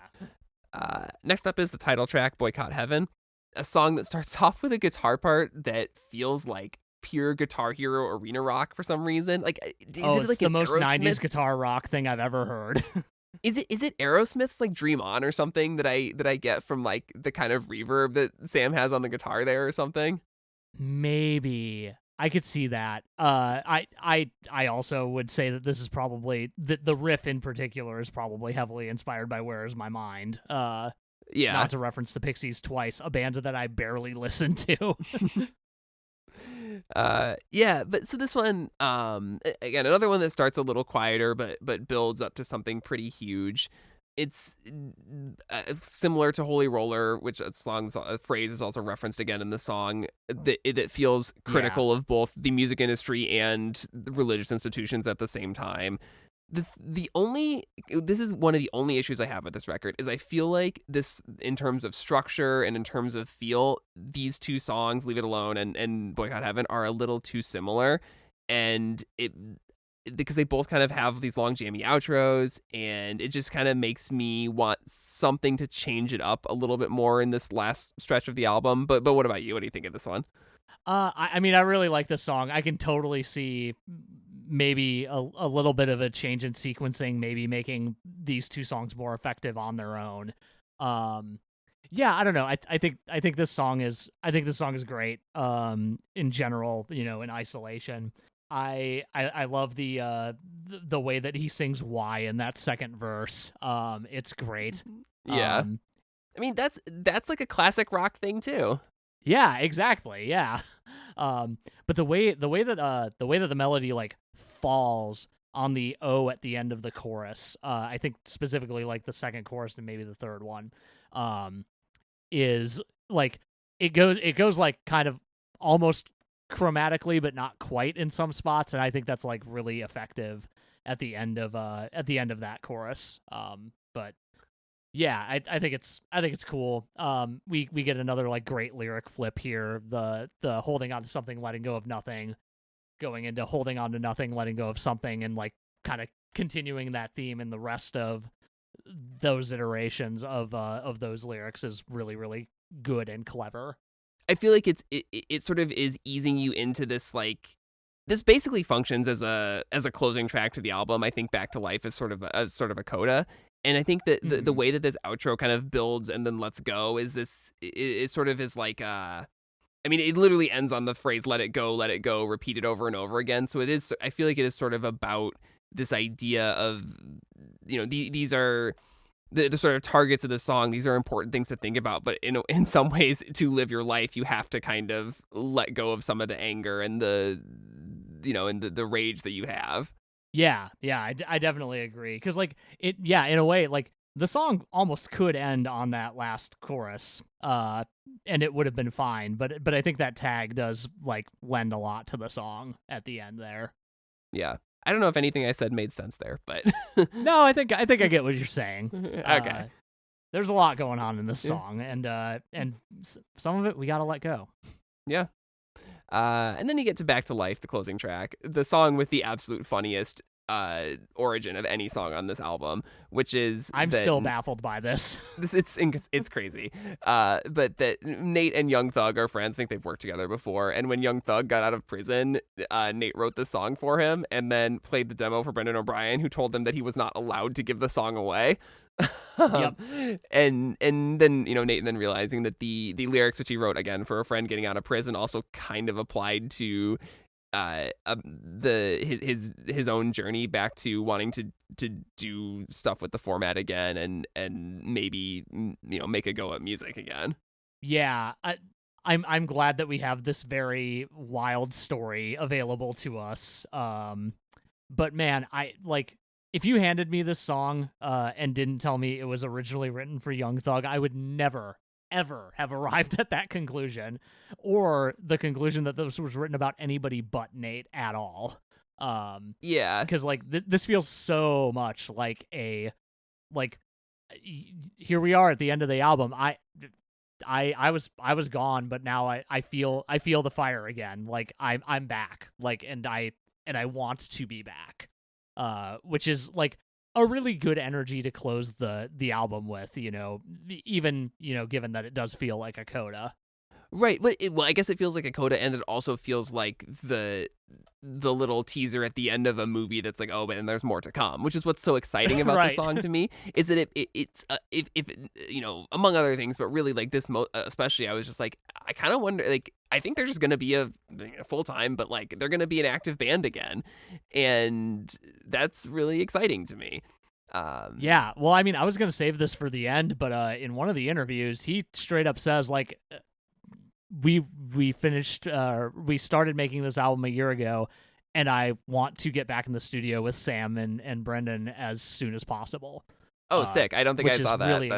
Next up is the title track, "Boycott Heaven," a song that starts off with a guitar part that feels like pure Guitar Hero arena rock for some reason. Like, is Oh, it it's like the an most Aerosmith? 90s guitar rock thing I've ever heard. Is it Aerosmith's like "Dream On" or something that I get from like the kind of reverb that Sam has on the guitar there or something? Maybe I could see that. I also would say that this is probably the riff in particular is probably heavily inspired by "Where Is My Mind." Yeah. Not to reference the Pixies twice, a band that I barely listen to. Yeah, but so this one, again, another one that starts a little quieter, but builds up to something pretty huge. It's similar to "Holy Roller," which a phrase is also referenced again in the song. That feels critical of both the music industry and the religious institutions at the same time. This is one of the only issues I have with this record is I feel like this, in terms of structure and in terms of feel, these two songs, "Leave It Alone" and "Boycott Heaven," are a little too similar, and because they both kind of have these long jammy outros, and it just kind of makes me want something to change it up a little bit more in this last stretch of the album. But what about you? What do you think of this one? I mean, I really like this song. I can totally see maybe a little bit of a change in sequencing, maybe making these two songs more effective on their own. Yeah, I don't know. I think this song is great. In general, you know, in isolation, I love the way that he sings "Why" in that second verse. It's great. Yeah. I mean, that's like a classic rock thing too. Yeah, exactly. Yeah. But the way that the melody like falls on the O at the end of the chorus, I think specifically like the second chorus and maybe the third one, is like it goes like kind of almost chromatically, but not quite in some spots, and I think that's like really effective at the end of that chorus. But yeah, I think it's cool. We get another like great lyric flip here. The holding on to something, letting go of nothing, going into holding on to nothing, letting go of something, and like kind of continuing that theme in the rest of those iterations of those lyrics is really, really good and clever. I feel like it sort of is easing you into this, like, this basically functions as a closing track to the album. I think "Back to Life" is sort of a coda. And I think that the way that this outro kind of builds and then lets go is this, it sort of is like, I mean, it literally ends on the phrase let it go, repeated over and over again. So I feel like it is sort of about this idea of, you know, these are the sort of targets of the song. These are important things to think about, but in some ways, to live your life, you have to kind of let go of some of the anger and the rage that you have. Yeah, I definitely agree. Because, like, in a way, like, the song almost could end on that last chorus, and it would have been fine. But I think that tag does, like, lend a lot to the song at the end there. Yeah. I don't know if anything I said made sense there, but... No, I think I get what you're saying. Okay. There's a lot going on in this song, and some of it we gotta let go. Yeah. And then you get to "Back to Life," the closing track, the song with the absolute funniest origin of any song on this album, which is I'm still baffled by this. It's crazy. But that Nate and Young Thug are friends. I think they've worked together before. And when Young Thug got out of prison, Nate wrote the song for him and then played the demo for Brendan O'Brien, who told him that he was not allowed to give the song away. Yep. And then, you know, Nate then realizing that the lyrics which he wrote again for a friend getting out of prison also kind of applied to his own journey back to wanting to do stuff with the format again and maybe, you know, make a go at music again. Yeah, I'm glad that we have this very wild story available to us. But man, I like if you handed me this song and didn't tell me it was originally written for Young Thug, I would never ever have arrived at that conclusion, or the conclusion that this was written about anybody but Nate at all. Yeah, because like this feels so much like here we are at the end of the album. I was gone, but now I feel the fire again. Like I'm back. Like and I want to be back. Which is like a really good energy to close the album with, even, given that it does feel like a coda. right. But well, I guess it feels like a coda, and it also feels like the little teaser at the end of a movie that's like, oh, and there's more to come, which is what's so exciting about Right. the song to me, is that it's if among other things, but really like this especially, I was just like, I kind of wonder, like, I think they're just gonna be a full time, but like they're gonna be an active band again, and that's really exciting to me. Yeah, well, I mean, I was gonna save this for the end, but in one of the interviews, he straight up says like, we finished, we started making this album a year ago, and I want to get back in the studio with Sam and Brendan as soon as possible. Oh, sick! I don't think I saw that. Really,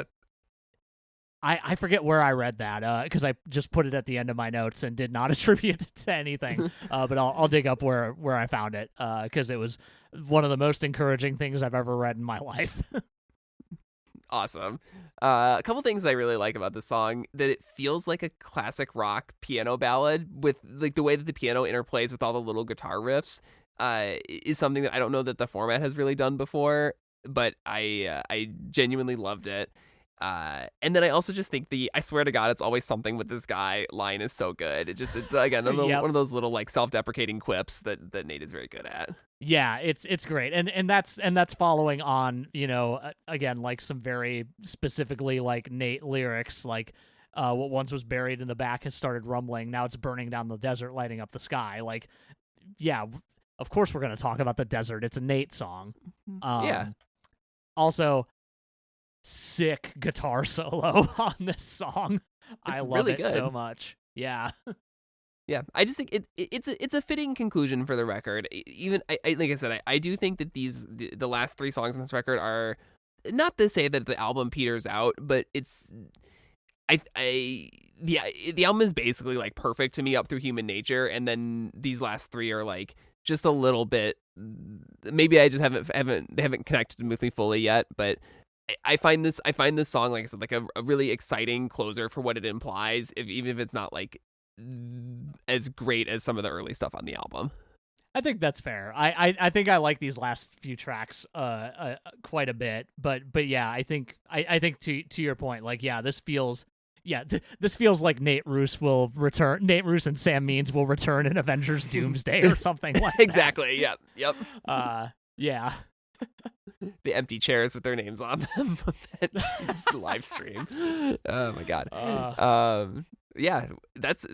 I forget where I read that because I just put it at the end of my notes and did not attribute it to anything. But I'll dig up where I found it because it was one of the most encouraging things I've ever read in my life. Awesome. A couple things I really like about this song, that it feels like a classic rock piano ballad, with like the way that the piano interplays with all the little guitar riffs is something that I don't know that the format has really done before, but I genuinely loved it. And then I also just think I swear to God, it's always something with this guy line is so good. It's again, Yep. one of those little like self-deprecating quips that Nate is very good at. Yeah, it's great, and that's following on, again, like some very specifically like Nate lyrics, like what once was buried in the back has started rumbling, now it's burning down the desert, lighting up the sky. Like, yeah, of course we're gonna talk about the desert. It's a Nate song. Yeah. Also, sick guitar solo on this song. I love really it good. so much. Yeah. Yeah, I just think it's a fitting conclusion for the record. Even I like I said, I do think that the last 3 songs on this record are not to say that the album peters out, but it's the album is basically like perfect to me up through Human Nature, and then these last 3 are like just a little bit. Maybe I just they haven't connected with me fully yet, but I find this song, like I said, like a really exciting closer for what it implies, even if it's not like as great as some of the early stuff on the album. I think that's fair. I think I like these last few tracks quite a bit, but yeah, I think to your point, like, yeah, this feels like Nate Ruess will return. Nate Ruess and Sam Means will return in Avengers Doomsday or something like exactly. that. Yep. Yeah. The empty chairs with their names on them live stream. Oh my God. Yeah, that's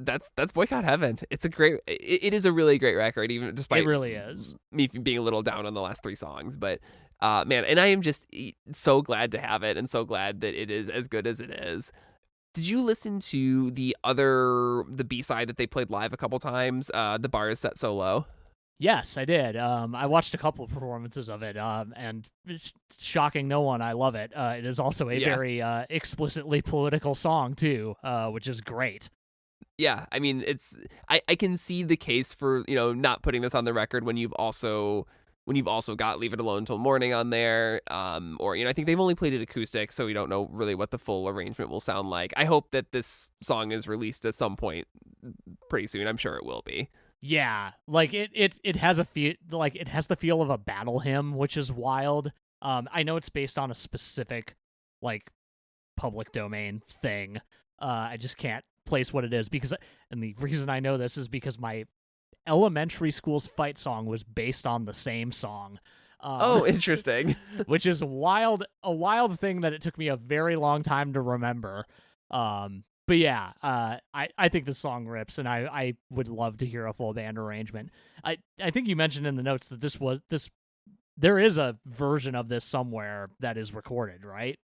Boycott Heaven. It's it is a really great record, even despite it really is me being a little down on the last 3 songs. But man, and I am just so glad to have it, and so glad that it is as good as it is. Did you listen to the B-side that they played live a couple times? The Bar Is Set So Low. Yes, I did. I watched a couple of performances of it, and it's shocking no one, I love it. It is also a very explicitly political song too, which is great. Yeah, I mean, I can see the case for not putting this on the record when you've also got Leave It Alone Till Morning on there, or I think they've only played it acoustic, so we don't know really what the full arrangement will sound like. I hope that this song is released at some point pretty soon. I'm sure it will be. Yeah, like it has a feel, like it has the feel of a battle hymn, which is wild. I know it's based on a specific like public domain thing. I just can't place what it is and the reason I know this is because my elementary school's fight song was based on the same song. Oh, interesting. Which is a wild thing that it took me a very long time to remember. But yeah, I think the song rips, and I would love to hear a full band arrangement. I think you mentioned in the notes that there is a version of this somewhere that is recorded, right?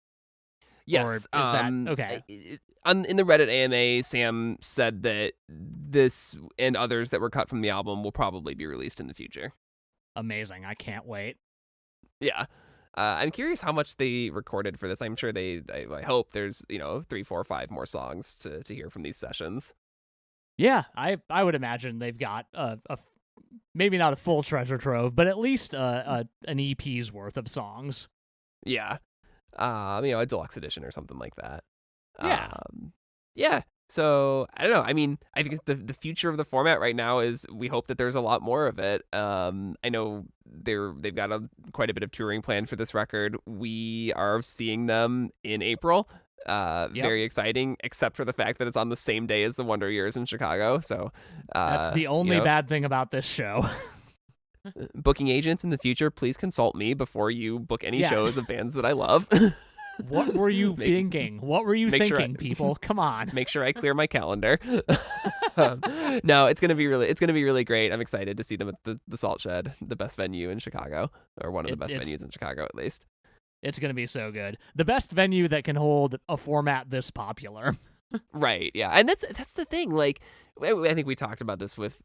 Yes. Or is that okay? In the Reddit AMA, Sam said that this and others that were cut from the album will probably be released in the future. Amazing. I can't wait. Yeah. I'm curious how much they recorded for this. I'm sure I hope there's, 3, 4, 5 more songs to hear from these sessions. Yeah, I would imagine they've got maybe not a full treasure trove, but at least an EP's worth of songs. Yeah. A deluxe edition or something like that. Yeah. Yeah. So I don't know. I mean, I think the future of the format right now is we hope that there's a lot more of it. I know they've got quite a bit of touring planned for this record. We are seeing them in April. Very exciting, except for the fact that it's on the same day as the Wonder Years in Chicago. So that's the only bad thing about this show. Booking agents in the future, please consult me before you book any shows of bands that I love. What were you thinking? What were you thinking, people? Come on. Make sure I clear my calendar. No, it's gonna be really great. I'm excited to see them at the Salt Shed, the best venue in Chicago, or one of the best venues in Chicago at least. It's gonna be so good. The best venue that can hold a format this popular. Right, yeah, and that's the thing. Like, I think we talked about this with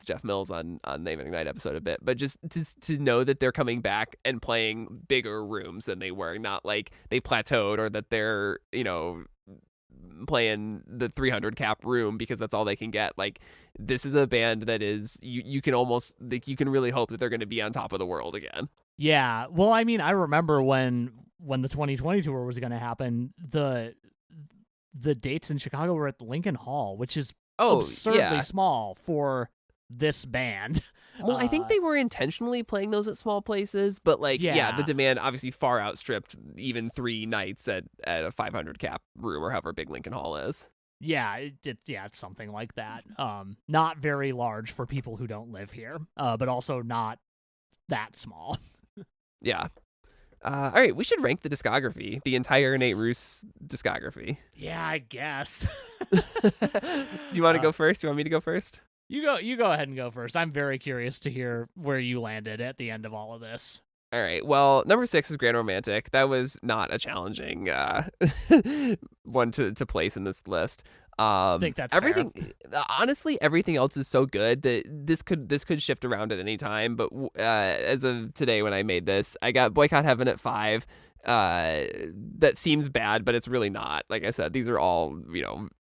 Jeff Mills on the Amen Ignite episode a bit, but just to know that they're coming back and playing bigger rooms than they were, not like they plateaued or that they're playing the 300 cap room because that's all they can get. Like, this is a band that is you can almost you can really hope that they're going to be on top of the world again. Yeah, well, I mean, I remember when the 2020 tour was going to happen, the dates in Chicago were at the Lincoln Hall, which is absurdly small for this band. Well, I think they were intentionally playing those at small places, but the demand obviously far outstripped even 3 nights at a 500 cap room or however big Lincoln Hall is. Yeah, it's something like that. Not very large for people who don't live here, but also not that small. Yeah. All right, we should rank the discography, the entire Nate Ruess discography. Yeah, I guess. Do you want to go first? Do you want me to go first? You go ahead and go first. I'm very curious to hear where you landed at the end of all of this. All right. Well, number 6 was Grand Romantic. That was not a challenging one to place in this list. I think that's everything. Fair. Honestly, everything else is so good that this could shift around at any time. But as of today, when I made this, I got Boycott Heaven at 5. That seems bad, but it's really not. Like I said, these are all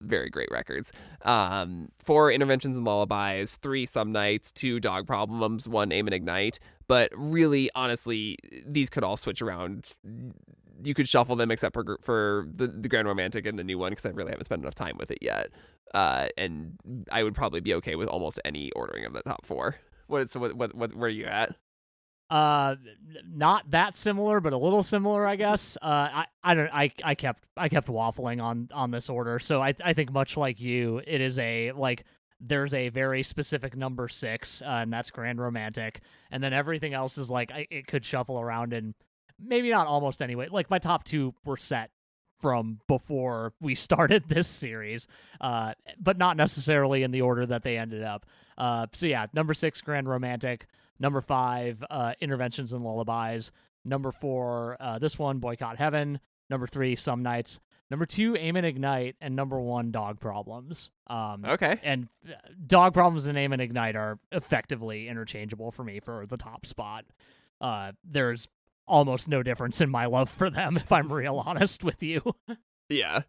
very great records. 4 Interventions and Lullabies, 3 Some Nights, 2 Dog Problems, 1 Aim and Ignite. But really, honestly, these could all switch around. You could shuffle them except for the Grand Romantic and the new one, because I really haven't spent enough time with it yet. And I would probably be okay with almost any ordering of the top 4. What where are you at? Not that similar, but a little similar, I guess. I kept waffling on this order. So I think much like you, it is there's a very specific number 6, and that's Grand Romantic. And then everything else is it could shuffle around, and maybe not almost anyway. Like, my top 2 were set from before we started this series, but not necessarily in the order that they ended up. So yeah, number 6, Grand Romantic. Number 5, Interventions and Lullabies. Number 4, this one, Boycott Heaven. Number 3, Some Nights. Number 2, Aim and Ignite. And number 1, Dog Problems. Okay. And Dog Problems and Aim and Ignite are effectively interchangeable for me for the top spot. There's almost no difference in my love for them, if I'm real honest with you. Yeah.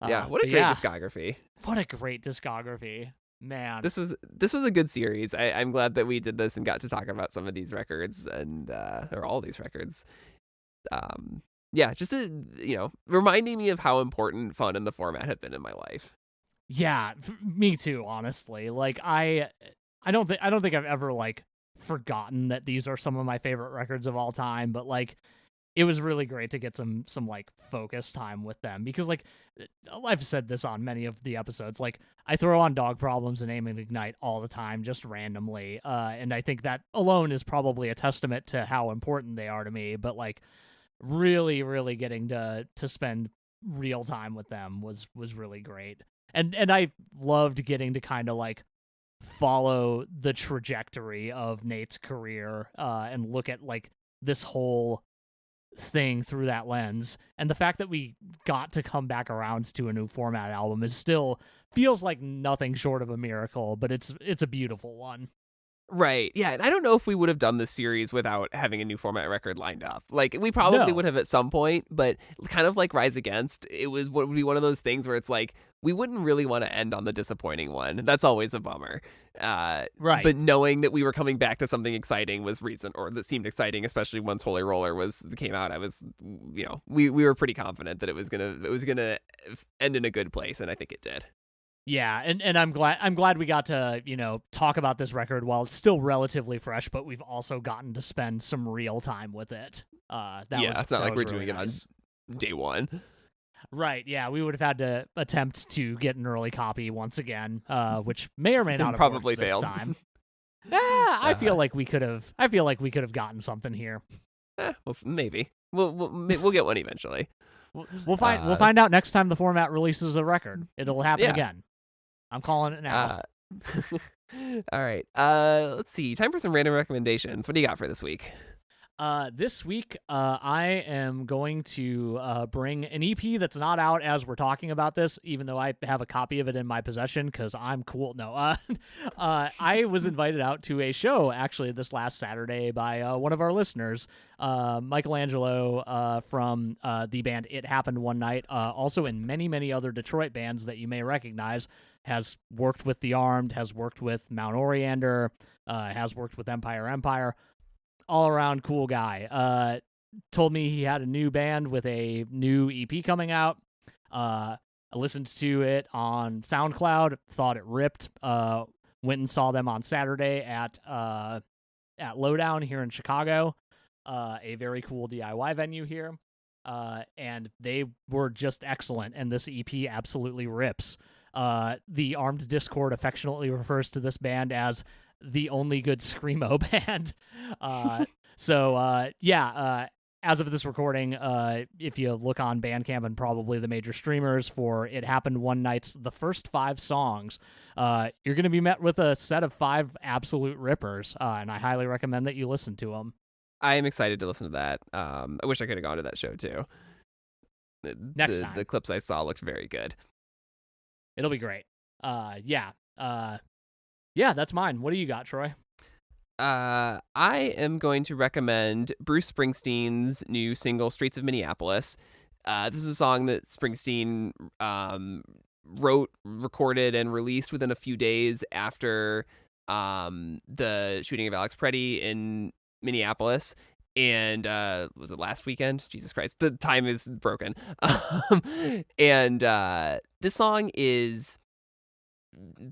Yeah, what a great discography. What a great discography. Man, this was a good series. I'm glad that we did this and got to talk about some of these records and or all these records. Just reminding me of how important fun and the format have been in my life. Yeah, me too. Honestly, I don't think I've ever forgotten that these are some of my favorite records of all time. But it was really great to get some focus time with them, because I've said this on many of the episodes. I throw on Dog Problems and Aim and Ignite all the time, just randomly. And I think that alone is probably a testament to how important they are to me. But really, really getting to spend real time with them was really great. And I loved getting to kind of follow the trajectory of Nate's career and look at this whole thing through that lens. And the fact that we got to come back around to a new format album is still feels like nothing short of a miracle, but it's a beautiful one. Right. Yeah. And I don't know if we would have done this series without having a new format record lined up. Like, we probably would have at some point, but kind of like Rise Against, it would be one of those things where it's like, we wouldn't really want to end on the disappointing one. That's always a bummer. Right. But knowing that we were coming back to something exciting was reason, or that seemed exciting, especially once Holy Roller came out. I was, we were pretty confident that it was gonna end in a good place, and I think it did. Yeah, and I'm glad we got to, talk about this record while it's still relatively fresh, but we've also gotten to spend some real time with it. It's not like we're really doing nice. It on day one. Right, yeah, we would have had to attempt to get an early copy once again, which may or may not have probably worked failed this time. I feel like we could have gotten something here. Well, maybe we'll get one eventually. We'll find out next time the format releases a record. It'll happen again. I'm calling it now. All right. Let's see. Time for some random recommendations. What do you got for this week? This week, I am going to bring an EP that's not out as we're talking about this, even though I have a copy of it in my possession because I'm cool. No, I was invited out to a show actually this last Saturday by one of our listeners, Michelangelo, from the band It Happened One Night, also in many, many other Detroit bands that you may recognize, has worked with The Armed, has worked with Mount Oriander, has worked with Empire. All around cool guy. Told me he had a new band with a new EP coming out. I listened to it on SoundCloud, thought it ripped. Went and saw them on Saturday at Lowdown here in Chicago, a very cool DIY venue here. And they were just excellent, and this EP absolutely rips. The Armed Discord affectionately refers to this band as the only good screamo band. As of this recording, if you look on Bandcamp and probably the major streamers for It Happened One Night's the first 5 songs, you're going to be met with a set of 5 absolute rippers, and I highly recommend that you listen to them. I am excited to listen to that. I wish I could have gone to that show too. Next time. The clips I saw looked very good. It'll be great. That's mine. What do you got, Troy? I am going to recommend Bruce Springsteen's new single, Streets of Minneapolis. This is a song that Springsteen wrote, recorded, and released within a few days after the shooting of Alex Preddy in Minneapolis. And was it last weekend? Jesus Christ, the time is broken. And this song is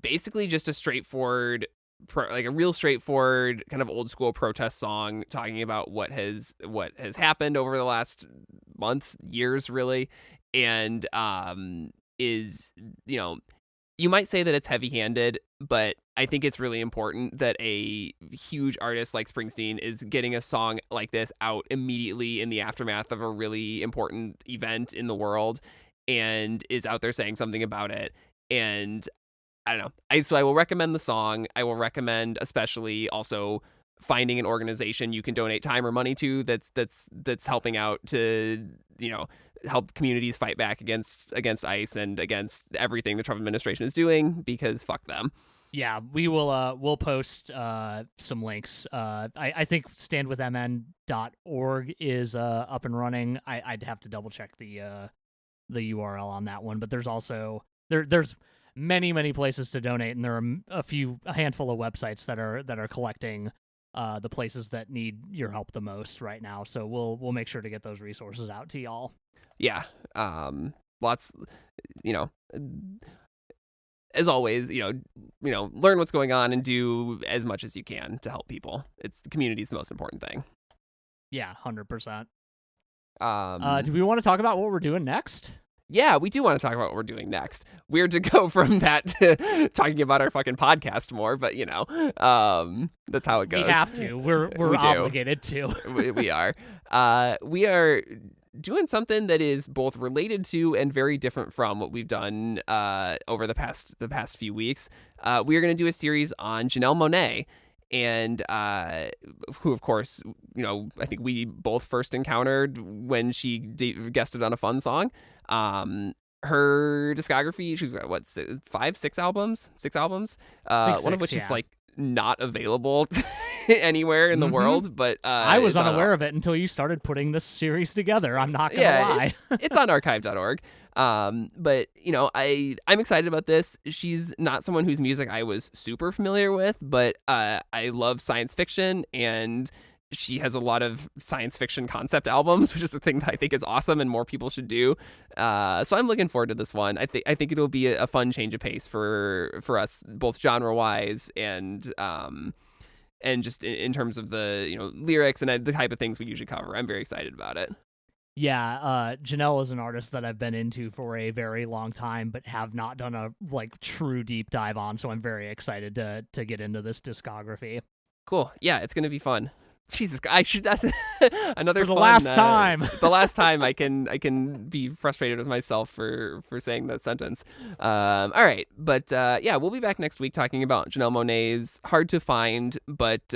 basically just a straightforward, a real straightforward kind of old school protest song talking about what has happened over the last months, years, really, and is, you might say that it's heavy-handed, but I think it's really important that a huge artist like Springsteen is getting a song like this out immediately in the aftermath of a really important event in the world, and is out there saying something about it. And I don't know. So I will recommend the song. I will recommend especially also finding an organization you can donate time or money to that's helping out to, help communities fight back against ICE and against everything the Trump administration is doing, because fuck them. Yeah, we will we'll post some links. I think standwithmn.org is up and running. I'd have to double check the URL on that one, but there's also there's many places to donate, and there are a handful of websites that are collecting the places that need your help the most right now. So we'll make sure to get those resources out to y'all. Yeah. Lots, as always, learn what's going on and do as much as you can to help people. The community is the most important thing. Yeah, 100%. Do we want to talk about what we're doing next? Yeah, we do want to talk about what we're doing next. Weird to go from that to talking about our fucking podcast more, but that's how it goes. We have to. We're obligated to. We are. We are doing something that is both related to and very different from what we've done over the past few weeks. We are going to do a series on Janelle Monáe. and who, of course, I think we both first encountered when she guested on a Fun Song. Her discography, she's got, what, 6 albums? 6 albums? One of which is like not available anywhere in the world, but I was unaware of it until you started putting this series together. I'm not gonna lie. It's on archive.org. But I'm excited about this. She's not someone whose music I was super familiar with, but I love science fiction, and she has a lot of science fiction concept albums, which is a thing that I think is awesome and more people should do. So I'm looking forward to this one. I think it'll be a fun change of pace for us, both genre wise and just in terms of the lyrics and the type of things we usually cover. I'm very excited about it. Yeah, Janelle is an artist that I've been into for a very long time, but have not done a true deep dive on. So I'm very excited to get into this discography. Cool. Yeah, it's gonna be fun. Jesus, I should. That's another for the fun, last time. The last time I can be frustrated with myself for saying that sentence. All right, but we'll be back next week talking about Janelle Monáe's hard to find but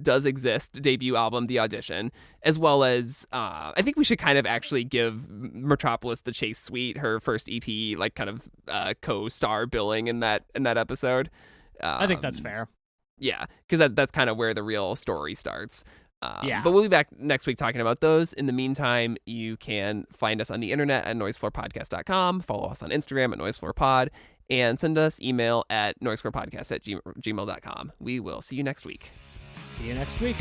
does exist debut album, The Audition, as well as I think we should kind of actually give Metropolis the Chase Suite her first EP, like kind of co-star billing in that episode. I think that's fair. Yeah, because that's kind of where the real story starts. Yeah. But we'll be back next week talking about those. In the meantime, you can find us on the internet at noisefloorpodcast.com, follow us on Instagram at noisefloorpod, and send us email at noisefloorpodcast@gmail.com. We will see you next week. See you next week.